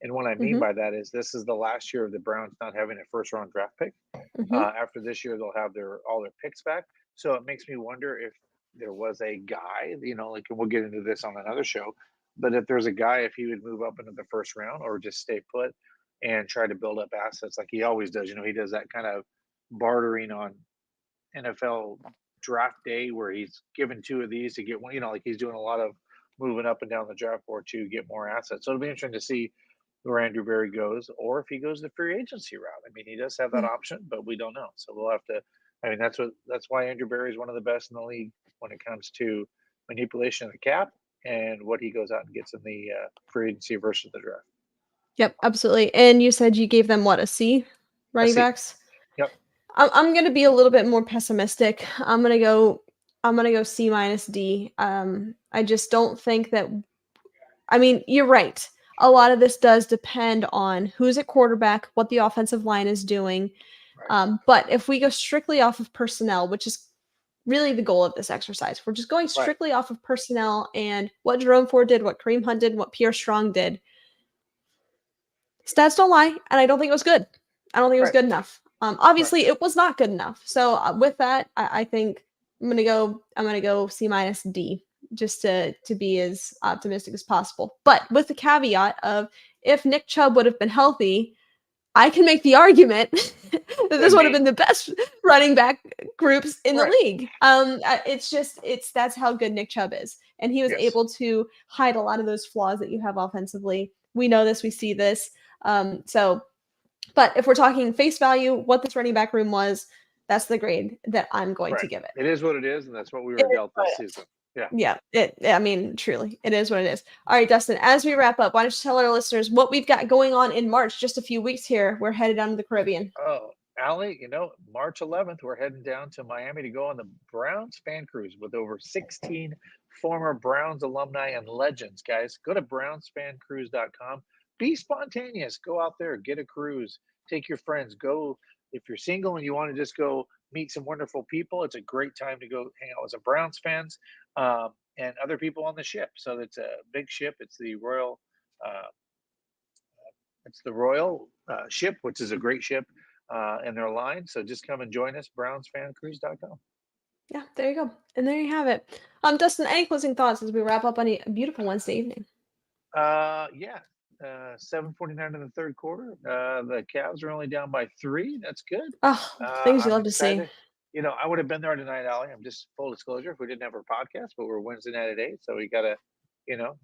And what I mean Hmm. by that is this is the last year of the Browns not having a first round draft pick. Hmm. After this year, they'll have all their picks back. So it makes me wonder if there was a guy, like, and we'll get into this on another show, but if there's a guy, if he would move up into the first round or just stay put and try to build up assets like he always does. He does that kind of bartering on NFL draft day where he's given two of these to get one, like he's doing a lot of moving up and down the draft board to get more assets. So it'll be interesting to see where Andrew Berry goes or if he goes the free agency route. I mean, he does have that Yeah. option, but we don't know. So we'll have to, I mean, that's why Andrew Berry is one of the best in the league when it comes to manipulation of the cap and what he goes out and gets in the free agency versus the draft. Yep, absolutely. And you said you gave them what, a C, Let's running see. backs? Yep. I'm gonna be a little bit more pessimistic. I'm gonna go C minus D. I just don't think that. I mean, you're right. A lot of this does depend on who's at quarterback, what the offensive line is doing. Right. But if we go strictly off of personnel, which is really the goal of this exercise, we're just going Right. strictly off of personnel and what Jerome Ford did, what Kareem Hunt did, what Pierre Strong did. Stats don't lie, and I don't think it was good. I don't think it was Right. good enough. Obviously, it was not good enough. So with that, I think I'm gonna go C minus D just to be as optimistic as possible. But with the caveat of if Nick Chubb would have been healthy, I can make the argument that this would have been the best running back groups in the Right. league. It's that's how good Nick Chubb is, and he was Yes. able to hide a lot of those flaws that you have offensively. We know this, we see this. But if we're talking face value, what this running back room was, that's the grade that I'm going to Right. give it. It is what it is, and that's what we It were is dealt what this it is. season. Yeah. Yeah, I mean, truly, it is what it is. All right, Dustin, as we wrap up, why don't you tell our listeners what we've got going on in March? Just a few weeks here. We're headed down to the Caribbean. Oh, Allie, March 11th, we're heading down to Miami to go on the Browns fan cruise with over 16 former Browns alumni and legends, guys. Go to brownsfancruise.com. Be spontaneous. Go out there, get a cruise, take your friends. Go, if you're single and you want to just go meet some wonderful people, it's a great time to go hang out with some Browns fans and other people on the ship. So it's a big ship. It's the uh, Royal ship, which is a great ship in their line. So just come and join us, brownsfancruise.com. Yeah, there you go. And there you have it. Dustin, any closing thoughts as we wrap up on a beautiful Wednesday evening? 7:49 in the third quarter. The Cavs are only down by 3. That's good. Oh, things you I'm love to see. excited. I would have been there tonight, Allie. I'm just full disclosure if we didn't have our podcast, but we're Wednesday night at 8, so we got to,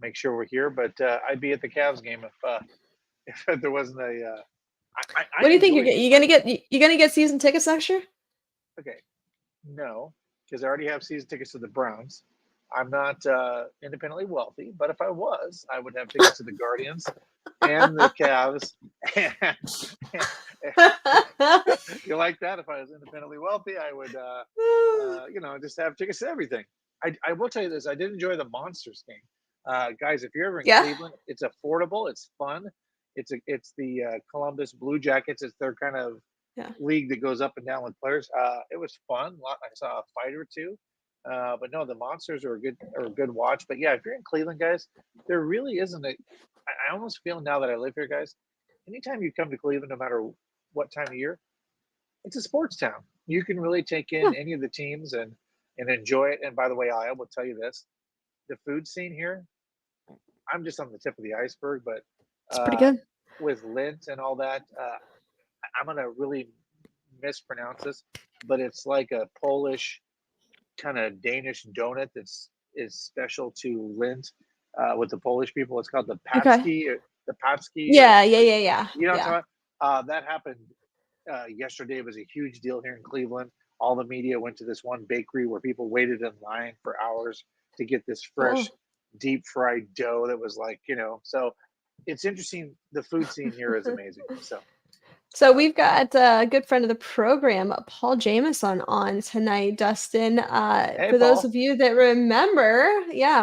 make sure we're here. But I'd be at the Cavs game if there wasn't a. What do you think you gonna get season tickets next year? Okay, no, because I already have season tickets to the Browns. I'm not independently wealthy, but if I was, I would have tickets to the Guardians and the Cavs. You like that? If I was independently wealthy, I would, just have tickets to everything. I will tell you this: I did enjoy the Monsters game, guys. If you're ever in Cleveland, it's affordable, it's fun. It's the Columbus Blue Jackets. It's their kind of league that goes up and down with players. It was fun. I saw a fight or two. But no, the Monsters are a good watch. But yeah, if you're in Cleveland, guys, there really isn't I almost feel now that I live here, guys, anytime you come to Cleveland, no matter what time of year, it's a sports town. You can really take in any of the teams and enjoy it. And by the way, I will tell you this, the food scene here, I'm just on the tip of the iceberg, but it's pretty good. With Lint and all that, I'm going to really mispronounce this, but it's like a Polish kind of Danish donut is special to Lint with the Polish people. It's called the Patski. Okay. The Patski. Yeah. You know what I'm talking about? That happened yesterday. It was a huge deal here in Cleveland. All the media went to this one bakery where people waited in line for hours to get this fresh, deep fried dough that was like, so it's interesting. The food scene here is amazing. So So we've got a good friend of the program, Paul Jameson, on tonight, Dustin. Hey, For those Paul. of you that remember,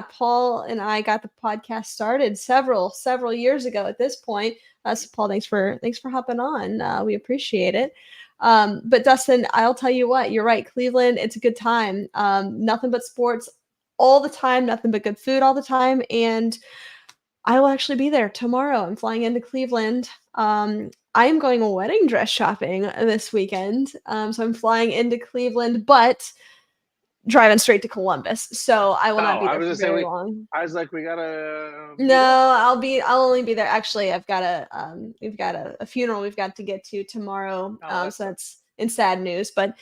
Paul and I got the podcast started several years ago at this point. So Paul, thanks for hopping on. We appreciate it. But Dustin, I'll tell you what, you're right. Cleveland, it's a good time. Nothing but sports all the time, nothing but good food all the time, and I will actually be there tomorrow. I'm flying into Cleveland. I am going wedding dress shopping this weekend. So I'm flying into Cleveland, but driving straight to Columbus. So I will not be I there was for gonna say very long. I was like, we gotta. No, I'll only be there. Actually, I've got we've got a funeral we've got to get to tomorrow. So that's in sad news, but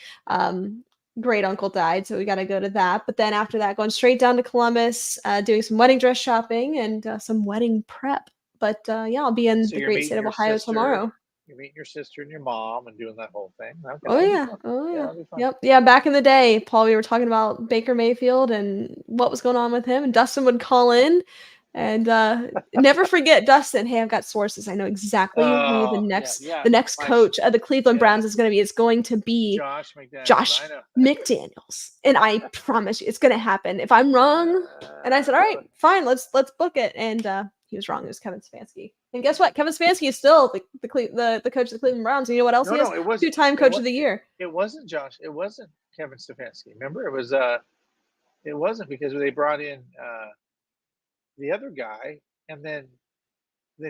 great uncle died, so we got to go to that. But then after that, going straight down to Columbus, doing some wedding dress shopping and some wedding prep. But I'll be in So the you're great meeting state of your Ohio sister. tomorrow. You're meeting your sister and your mom and doing that whole thing. Okay, Oh that'll be yeah. fun. Oh yeah. That'll be fun. Yep. Yeah. Back in the day, Paul, we were talking about Baker Mayfield and what was going on with him, and Dustin would call in. And never forget, Dustin. Hey, I've got sources. I know exactly who the next coach of the Cleveland Browns is going to be. It's going to be Josh McDaniels. Josh I know. McDaniels, and I promise you, it's going to happen. If I'm wrong, and I said, all right, fine, let's book it, and he was wrong. It was Kevin Stefanski, and guess what? Kevin Stefanski is still the coach of the Cleveland Browns. And you know what else he is? It wasn't. Two-time coach of the year. It wasn't Josh. It wasn't Kevin Stefanski. Remember, it was. It wasn't because they brought in the other guy, and then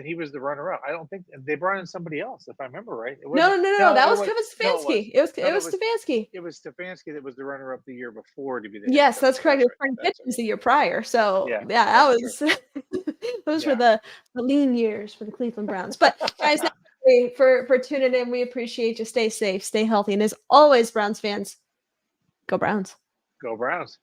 he was the runner-up. I don't think they brought in somebody else, if I remember right. No. That was Kevin Stefanski. It was Stefanski. It was Stefanski that was the runner-up the year before to be the. Yes, that's correct. It was Frank Kitchens the year prior. So that was those were the lean years for the Cleveland Browns. But guys, thank you for tuning in. We appreciate you. Stay safe, stay healthy, and as always, Browns fans, go Browns. Go Browns.